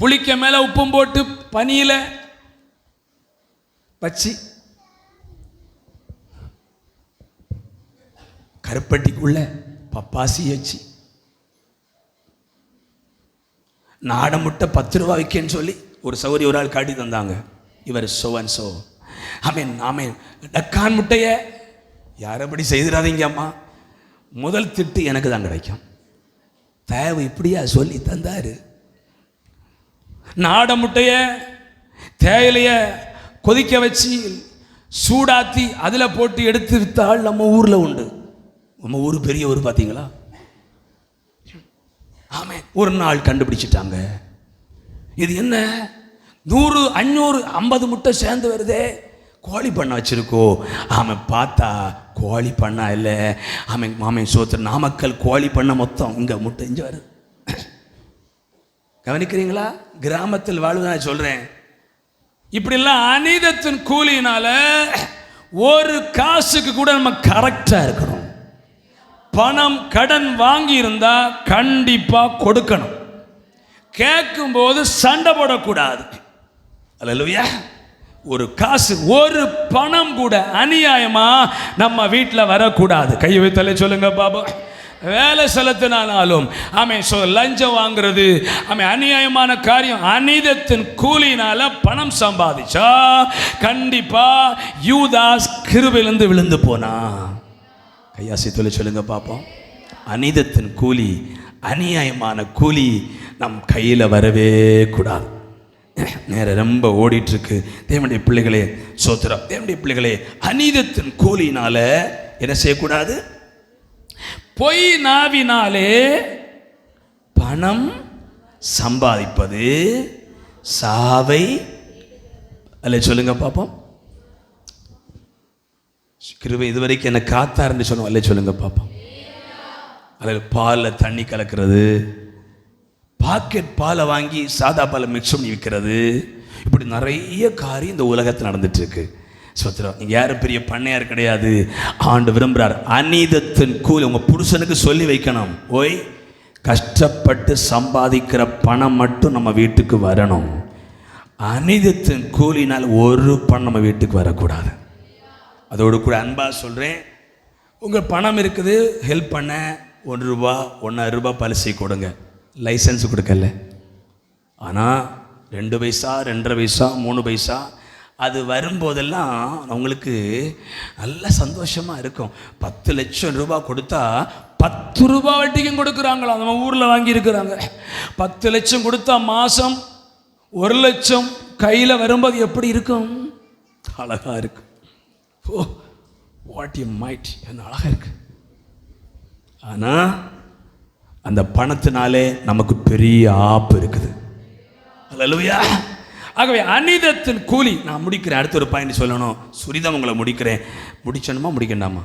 புளிக்க மேலே உப்பும் போட்டு பனியில் வச்சு கருப்பட்டிக்குள்ள பப்பாசி வச்சு நாட முட்டை 10 ரூபா விற்கன்னு சொல்லி ஒரு சௌரி ஒரு ஆள் காட்டி தந்தாங்க. இவர் சோவன் சோ ஆமேன் ஆமேன். டக்கான் முட்டையை யாரபடி செய்திடாதீங்க அம்மா, முதல் திட்டு எனக்கு தான் கிடைக்கும். தேவை இப்படியா சொல்லி தந்தாரு. நாட முட்டைய தேயிலைய கொதிக்க வச்சு சூடாத்தி அதில் போட்டு எடுத்து வித்தால் நம்ம ஊரில் உண்டு. நம்ம ஊர் பெரிய ஊர் பார்த்தீங்களா? ஆமாம், ஒரு நாள் கண்டுபிடிச்சிட்டாங்க. இது என்ன 100 500 50 முட்டை சேர்ந்து வருதே, கோழி பண்ண வச்சிருக்கோ. ஆமாம், பார்த்தா கோழி பண்ணா இல்லை. ஆமாம் மாமன் சோத்திர நாமக்கல் கோழி பண்ண மொத்தம் இங்கே முட்டை இங்கே வருது. கவனிக்கிறீங்களா? கிராமத்தில் வாழ்வு நான் சொல்கிறேன். இப்படிலாம் அநீதத்தின் கூலியினால ஒரு காசுக்கு கூட நம்ம கரெக்டாக இருக்கணும். பணம் கடன் வாங்கி இருந்தா கண்டிப்பா கொடுக்கணும். கேட்கும்போது சண்டை போடக்கூடாது. அல்லேலூயா. ஒரு காசு ஒரு பணம் கூட அநியாயமா நம்ம வீட்டில் வரக்கூடாது. கை வைத்தலே சொல்லுங்க பாபா. வேலை செலுத்தினாலும் ஆமாம் லஞ்சம் வாங்குறது ஆமாம் அநியாயமான காரியம். அநீதத்தின் கூலியினால பணம் சம்பாதிச்சா கண்டிப்பா யூதாஸ் கிருபையிலிருந்து விழுந்து போனா. கையாசி தொலை சொல்லுங்க பார்ப்போம். அநீதத்தின் கூலி, அநியாயமான கூலி நம் கையில் வரவே கூடாது. நேரம் ரொம்ப ஓடிட்டுருக்கு. தேவனுடைய பிள்ளைகளே சோத்திரம். தேவனுடைய பிள்ளைகளே, அநீதத்தின் கூலியினால என்ன செய்யக்கூடாது? பொய் நாவினாலே பணம் சம்பாதிப்பது சாவை. அல்ல சொல்லுங்க பார்ப்போம். கிருபை இதுவரைக்கும் என்ன காத்தாருன்னு சொன்னோம். அல்ல சொல்லுங்க பார்ப்போம். அல்ல பாலில் தண்ணி கலக்கிறது, பாக்கெட் பாலை வாங்கி சாதா பாலை மிக்ஸ் பண்ணி விற்கிறது, இப்படி நிறைய காரியம் இந்த உலகத்தில் நடந்துட்டு இருக்கு. சோத்திரம். நீங்கள் யாரும் பெரிய பண்ணையார் கிடையாது. ஆண்டு விரும்புகிறார். அநீதத்தின் கூலி உங்கள் புருஷனுக்கு சொல்லி வைக்கணும். ஓய், கஷ்டப்பட்டு சம்பாதிக்கிற பணம் மட்டும் நம்ம வீட்டுக்கு வரணும். அநீதத்தின் கூலினால் ஒரு பணம் நம்ம வீட்டுக்கு வரக்கூடாது. அதோடு கூட அன்பாக சொல்கிறேன், உங்கள் பணம் இருக்குது, ஹெல்ப் பண்ண ₹1 ₹1.5 பலிசை கொடுங்க. லைசன்ஸ் கொடுக்கல, ஆனால் 2 பைசா 2.5 பைசா 3 பைசா அது வரும்போதெல்லாம் அவங்களுக்கு நல்ல சந்தோஷமாக இருக்கும். 10 லட்சம் ரூபாய் கொடுத்தா 10 ரூபா வட்டிக்கும் கொடுக்குறாங்களா? நம்ம ஊரில் வாங்கியிருக்கிறாங்க. 10 லட்சம் கொடுத்தா மாதம் 1 லட்சம் கையில் வரும்போது எப்படி இருக்கும்? அழகாக இருக்கு. ஓ, வாட் யூ மைட், என்ன அழகாக இருக்கு. ஆனால் அந்த பணத்தினாலே நமக்கு பெரிய ஆப்பு இருக்குது. அல்லேலூயா. ஆகவே அநீதத்தின் கூலி. நான் முடிக்கிறேன். அடுத்த ஒரு பாயிண்ட் சொல்லணும். சுரிதம் உங்களை முடிக்கிறேன். முடிச்சணுமா முடிக்கண்டாமா?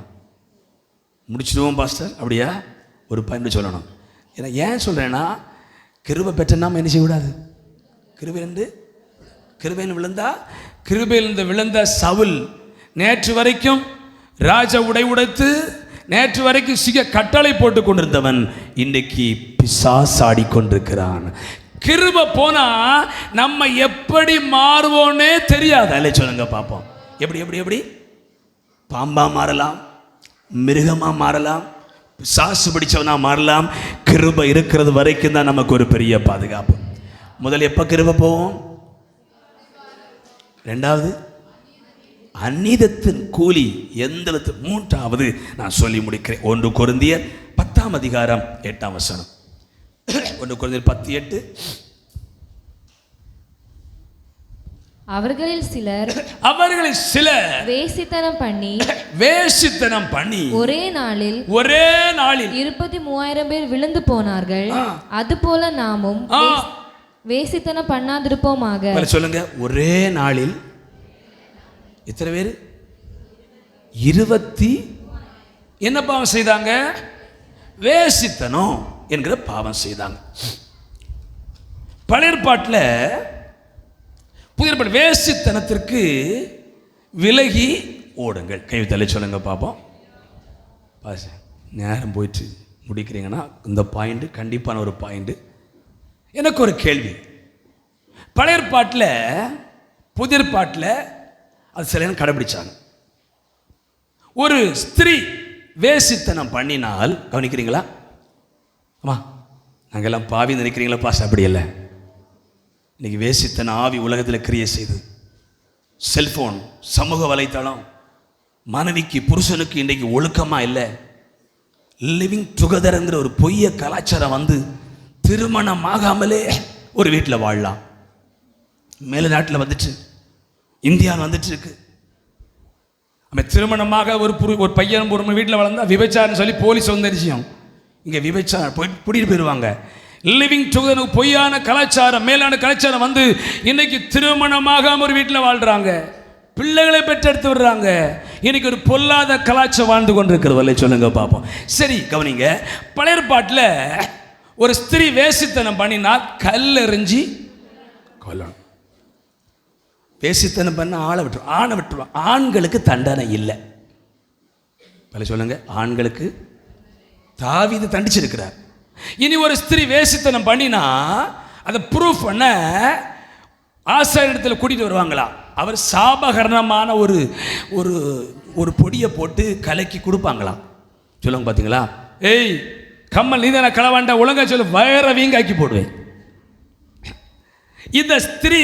முடிச்சிடுவோம் பாஸ்டர். அப்படியா? ஒரு பாயிண்ட் சொல்லணும். ஏன்னா ஏன் சொல்கிறேன்னா, கிருபை பெற்ற நாம் என்ன செய்யக்கூடாது? கிருபையிலிருந்து விழுந்தா, கிருபையிலிருந்து விழுந்த சவுல் நேற்று வரைக்கும் ராஜ உடை உடைத்து நேற்று வரைக்கும் கட்டளை போட்டு கொண்டிருந்தவன் இன்றைக்கு பிசாசாடி கொண்டிருக்கிறான். கிருபை போனா நம்ம எப்படி மாறுவோன்னே தெரியாது. அல்ல சொல்லுங்க பார்ப்போம். எப்படி எப்படி எப்படி பாம்பா மாறலாம், மிருகமா மாறலாம், பிசாசு பிடிச்சவனா மாறலாம். கிருபை இருக்கிறது வரைக்கும் தான் நமக்கு ஒரு பெரிய பாதுகாப்பு. முதல்ல எப்போ கிருபை போவோம்? 2வது அநீதத்தின் கூலி எந்த? 3வது நான் சொல்லி முடிக்கிறேன். 1 கொரிந்தியர் 10ஆம் அதிகாரம் 8ஆம் வசனம். 1 கொரிந்தியர் 10:8. அவர்களில் சிலர் வேசித்தனம் பண்ணி ஒரே நாளில் 23,000 பேர் விழுந்து போனார்கள். அதுபோல நாமும் வேசித்தனம் பண்ணாதிருப்போமாக. சொல்லுங்க. ஒரே நாளில் எத்தனை பேர்? 20 என்ன பாவம் செய்தாங்க? வேசித்தனம் என்கிற பாவம் செய்தாங்க. பழைய ஏற்பாட்டில் புதிய ஏற்பாடு வேசித்தனத்திற்கு விலகி ஓடுங்கள். கை தள்ளி சொல்லுங்க பாப்போம். நேரம் போயிட்டு முடிக்கிறீங்கன்னா இந்த பாயிண்ட் கண்டிப்பான ஒரு பாயிண்ட். எனக்கு ஒரு கேள்வி. பழைய ஏற்பாட்டில் புதிய ஏற்பாட்டில் அது சில கடைபிடிச்சாங்க. ஒரு ஸ்திரீ வேசித்தனம் பண்ணினால், கவனிக்கிறீங்களா? அம்மா நாங்கள் எல்லாம் பாவி நினைக்கிறீங்களா? பாஸ் அப்படி இல்லை. இன்னைக்கு வேசித்தன ஆவி உலகத்தில் கிரியை செய்து, செல்போன், சமூக வலைத்தளம், மனைவிக்கு புருஷனுக்கு இன்றைக்கு ஒழுக்கமாக இல்லை, லிவிங் டுகெதர்ங்கிற ஒரு பொய்ய கலாச்சாரம் வந்து திருமணம் ஆகாமலே ஒரு வீட்டில் வாழலாம். மேல நாட்டில் வந்துட்டு, இந்தியாவில் வந்துட்டு இருக்கு. நம்ம திருமணமாக ஒரு பையன் ஒரு வீட்டில் வளர்ந்தா விபச்சாரம் சொல்லி போலீஸ் வந்துருச்சியும். இங்கே விபச்சாரம் பிடிட்டு போயிடுவாங்க. லிவிங் டுகெதர் பொய்யான கலாச்சாரம், மேலான கலாச்சாரம் வந்து இன்னைக்கு திருமணமாகாம ஒரு வீட்டில் வாழ்றாங்க, பிள்ளைகளை பெற்றெடுத்து விடுறாங்க. இன்னைக்கு ஒரு பொல்லாத கலாச்சாரம் வாழ்ந்து கொண்டிருக்கிறது. சொல்லுங்க பார்ப்போம். சரி கவனிங்க. பழைய ஏற்பாட்டில் ஒரு ஸ்திரீ வேசித்தனம் பண்ணினா கல்லெறிஞ்சி கொல்லணும். வேசித்தனம் பண்ண ஆணை விட்டுருவான். ஆண்களுக்கு தண்டனை இல்லை. பல சொல்லுங்க, ஆண்களுக்கு தாவீது தண்டிச்சிருக்கிறார். இனி ஒரு ஸ்திரீ வேசித்தனம் பண்ணினா அதை ப்ரூஃப் பண்ண ஆசாரியத்தில் கூட்டிட்டு வருவாங்களா. அவர் சாபகரணமான ஒரு ஒரு ஒரு பொடியை போட்டு கலக்கி கொடுப்பாங்களாம். சொல்லுங்க பார்த்தீங்களா? ஏய் கம்மல், நீ தானே களவாண்டா, ஒழுங்கா சொல்லு, வயர வீங்காக்கி போடுவேன். இந்த ஸ்திரீ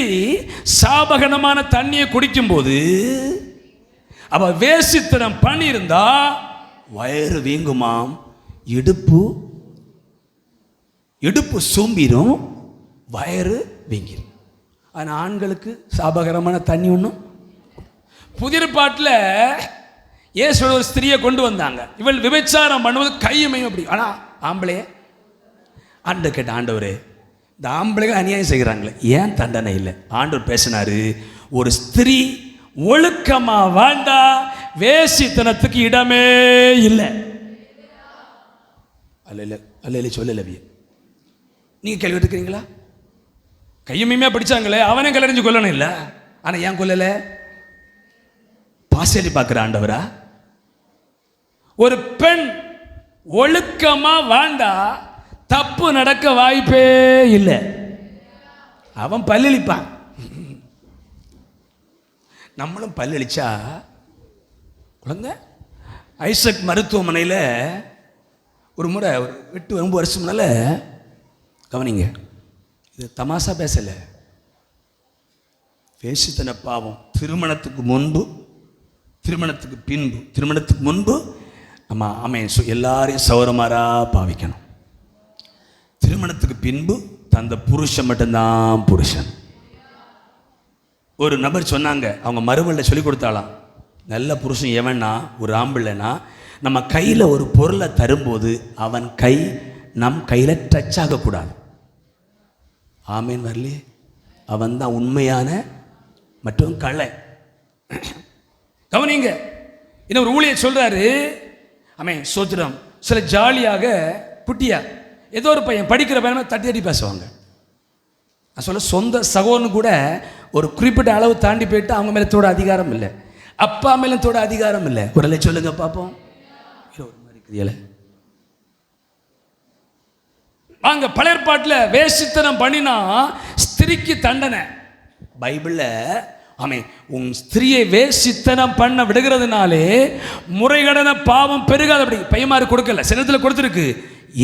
சாபகரணமான தண்ணியை குடிக்கும்போது அவ வேசித்தனம் பண்ணியிருந்தா வயறு வீங்குமாம், இடுப்பு சோம்பிரும், வயறு வீங்கிரும். ஆனால் ஆண்களுக்கு சாபகரமான தண்ணி ஒன்றும். புதிய பாட்டில் இயேசுவோட ஒரு ஸ்திரியை கொண்டு வந்தாங்க. இவள் விபச்சாரம் பண்ணுவது கையுமையும் அப்படி. ஆனால் ஆம்பளையே ஆண்டு கேட்ட, ஆண்டவரே இந்த ஆம்பளைகள் அநியாயம் செய்கிறாங்களே, ஏன் தண்டனை இல்லை? ஆண்டவர் பேசினாரு, ஒரு ஸ்திரீ ஒழுக்கமா வாழ்ந்தா வேசித்தனத்துக்கு இடமே இல்லை. அல்ல சொல்லலவிய நீங்கள் கேள்வி எடுக்கிறீங்களா? கையுமையுமே படித்தாங்களே, அவனே கல்லறிஞ்சு கொல்லணும் இல்லை. ஆனால் ஏன் கொல்லலை? பாசேலி பார்க்குற ஆண்டவரா? ஒரு பெண் ஒழுக்கமா வாழ்ந்தா தப்பு நடக்க வாய்ப்பே இல்லை. அவன் பல்லளிப்பான், நம்மளும் பல்லளிச்சா குழந்தை. ஐசக் மருத்துவமனையில் ஒரு முறை, ஒரு 8-9 வருஷம் முன்னால, கவனிங்க, இது தமாசா பேசலை, வேசித்தன பாவம் திருமணத்துக்கு முன்பு, திருமணத்துக்கு பின்பு. திருமணத்துக்கு முன்பு நம்ம எல்லாரையும் சௌரமாரா பாவிக்கணும். திருமணத்துக்கு பின்பு தந்த புருஷன் மட்டும்தான் புருஷன். ஒரு நபர் சொன்னாங்க, அவங்க மறுமொழியில் சொல்லி கொடுத்தாலாம், நல்ல புருஷன் எவன்னா ஒரு ஆம்பிள்ளைனா, நம்ம கையில் ஒரு பொருளை தரும்போது அவன் கை நம் கையில் டச் ஆகக்கூடாது. ஆமேன் வரலையே, அவன் தான் உண்மையான மற்றும் கலை. கவனிங்க, இன்னொரு ஊழியர் சொல்றாரு, சோத்திரம், சில ஜாலியாக குட்டியா ஏதோ ஒரு பையன் படிக்கிற பையனை தட்டி பேசுவாங்க. நான் சொல்ல, சொந்த சகோதரனு கூட ஒரு குறிப்பிட்ட அளவு தாண்டி போயிட்டு அவங்க மேலே தோட அதிகாரம் இல்லை, அப்பா மேலே தோட அதிகாரம் இல்லை. ஒரு சொல்லுங்க பார்ப்போம். ஒரு மாதிரி கிரியலை வாங்க. பழைய ஏற்பாட்டில் வேசித்தனம் பண்ணினா ஸ்திரிக்கு தண்டனை. பைபிளில் உன் ஸ்திரியை வேசித்தனம் பண்ண விடுகிறதுனாலே முறைகடன பாவம் பெருகாது. அப்படி பையமாறு கொடுக்கல, சிலத்தில் கொடுத்துருக்கு.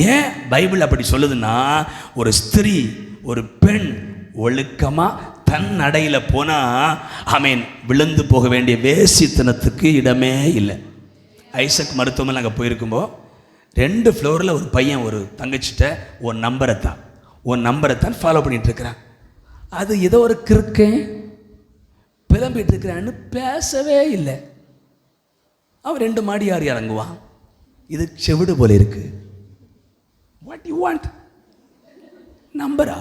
ஏன் பைபிள் அப்படி சொல்லுதுன்னா, ஒரு ஸ்திரீ, ஒரு பெண் ஒழுக்கமா தன் நடையில் போனா விழுந்து போக வேண்டிய வேசித்தனத்துக்கு இடமே இல்லை. ஐசக் மருத்துவமனை அங்கே போயிருக்கும்போது 2 ஃப்ளோரில் ஒரு பையன் ஒரு தங்கச்சிட்ட உன் நம்பரை தான் ஃபாலோ பண்ணிட்டு இருக்கிறான். அது ஏதோ ஒரு கிறுக்கன் பிளம்பிட்டு இருக்கிறான்னு பேசவே இல்லை. அவன் 2 மாடி யார் இறங்குவான். இது செவிடு போல இருக்கு. What you want? நம்பரா?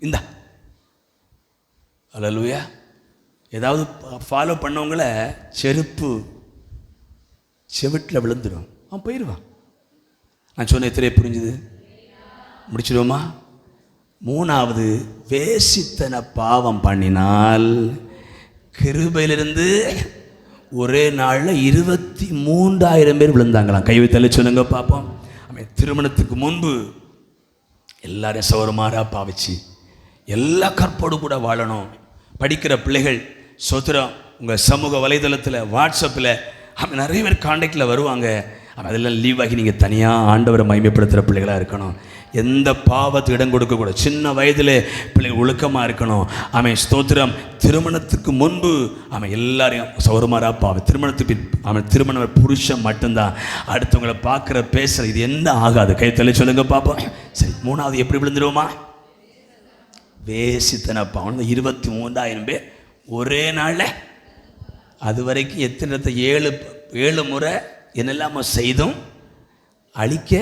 இந்தா. அல்லேலூயா. ஏதாவது ஃபாலோ பண்ணவங்கள செருப்பு செவிட்டில் விழுந்துடும், அவன் போயிடுவான். நான் சொன்ன எத்தனை புரிஞ்சுது? முடிச்சிடுவோமா? 3வது, வேசித்தன பாவம் பண்ணினால் கிருபையிலிருந்து ஒரே நாளில் 23,000 பேர் விழுந்தாங்களாம். கை வைத்தல சொல்லுங்க பார்ப்போம். திருமணத்துக்கு முன்பு எல்லாரும் சௌரமாரா பாவிச்சு எல்லா கற்போடு கூட வாழணும். படிக்கிற பிள்ளைகள் சோத்திரம் உங்கள் சமூக வலைதளத்தில் வாட்ஸ்அப்பில் அவன் நிறைய பேர் காண்டாக்டில் வருவாங்க. அதெல்லாம் லீவ் ஆகி நீங்கள் தனியாக ஆண்டவரை மகிமைப்படுத்துகிற பிள்ளைகளாக இருக்கணும். எந்த பாவத்துக்கு இடம் கொடுக்கக்கூடாது. சின்ன வயதில் பிள்ளைகள் ஒழுக்கமாக இருக்கணும். அவன் ஸ்தோத்திரம் திருமணத்துக்கு முன்பு அவன் எல்லாரையும் சௌரமாரா பாவம். திருமணத்துக்கு அவன் திருமண புருஷன் மட்டும்தான். அடுத்தவங்களை பார்க்குற பேசுகிற இது என்ன ஆகாது. கை தள்ளி சொல்லுங்க பார்ப்போம். சரி, மூணாவது எப்படி விழுந்துருவோமா? வேசித்தனப்பா. 23,000 பேர் ஒரே நாளில். அது வரைக்கும் எத்தனை 7 முறை என்னெல்லாம செய்தும் அழிக்க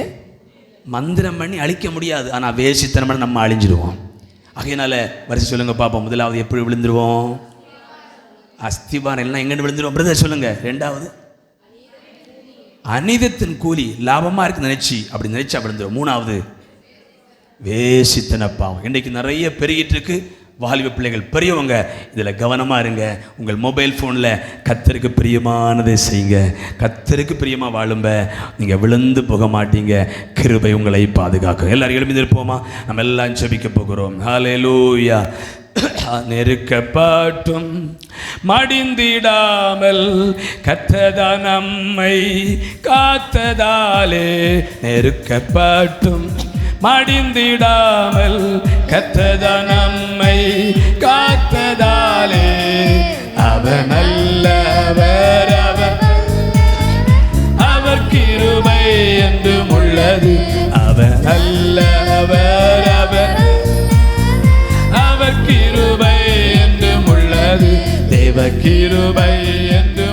மந்திரம் பண்ணி அழிக்க முடியாது. ஆனால் வேசித்தனம் நம்ம அழிஞ்சிடுவோம். ஆகையினால வரிசை சொல்லுங்க பார்ப்போம். முதலாவது எப்படி விழுந்துருவோம்? அஸ்திபாரம் எல்லாம் எங்கன்னு விழுந்துருவோம் பிரதர் சொல்லுங்க. ரெண்டாவது அநீதத்தின் கூலி லாபமாக இருக்கு நினைச்சி அப்படி நினைச்சா விழுந்துருவோம். மூணாவது வேசித்தன பாவம். இன்றைக்கு நிறைய பெருகிட்டு இருக்கு. வாலிப பிள்ளைகள் பெரியவங்க இதில் கவனமாக இருங்க. உங்கள் மொபைல் ஃபோனில் கர்த்தருக்கு பிரியமானதை செய்யுங்க. கர்த்தருக்கு பிரியமாக வாழும்ப நீங்கள் விழுந்து போக மாட்டீங்க. கிருபை உங்களை பாதுகாக்கும். எல்லாரும் எழுந்திருப்போமா? நம்ம எல்லாம் ஜெபிக்க போகிறோம். ஹல்லேலூயா. நெருக்கப்பட்டும் மடிந்திடாமல் கர்த்தர் நம்மை காத்ததாலே, நெருக்கப்பட்டும் மடிந்திடாமல் கர்த்தர் நம்மை காத்ததாலே, அவர் நல்லவர், அவர் கிருபை என்றும் உள்ளது. அவர் நல்லவர், அவர் கிருபை என்றும் உள்ளது. தேவ கிருபை என்று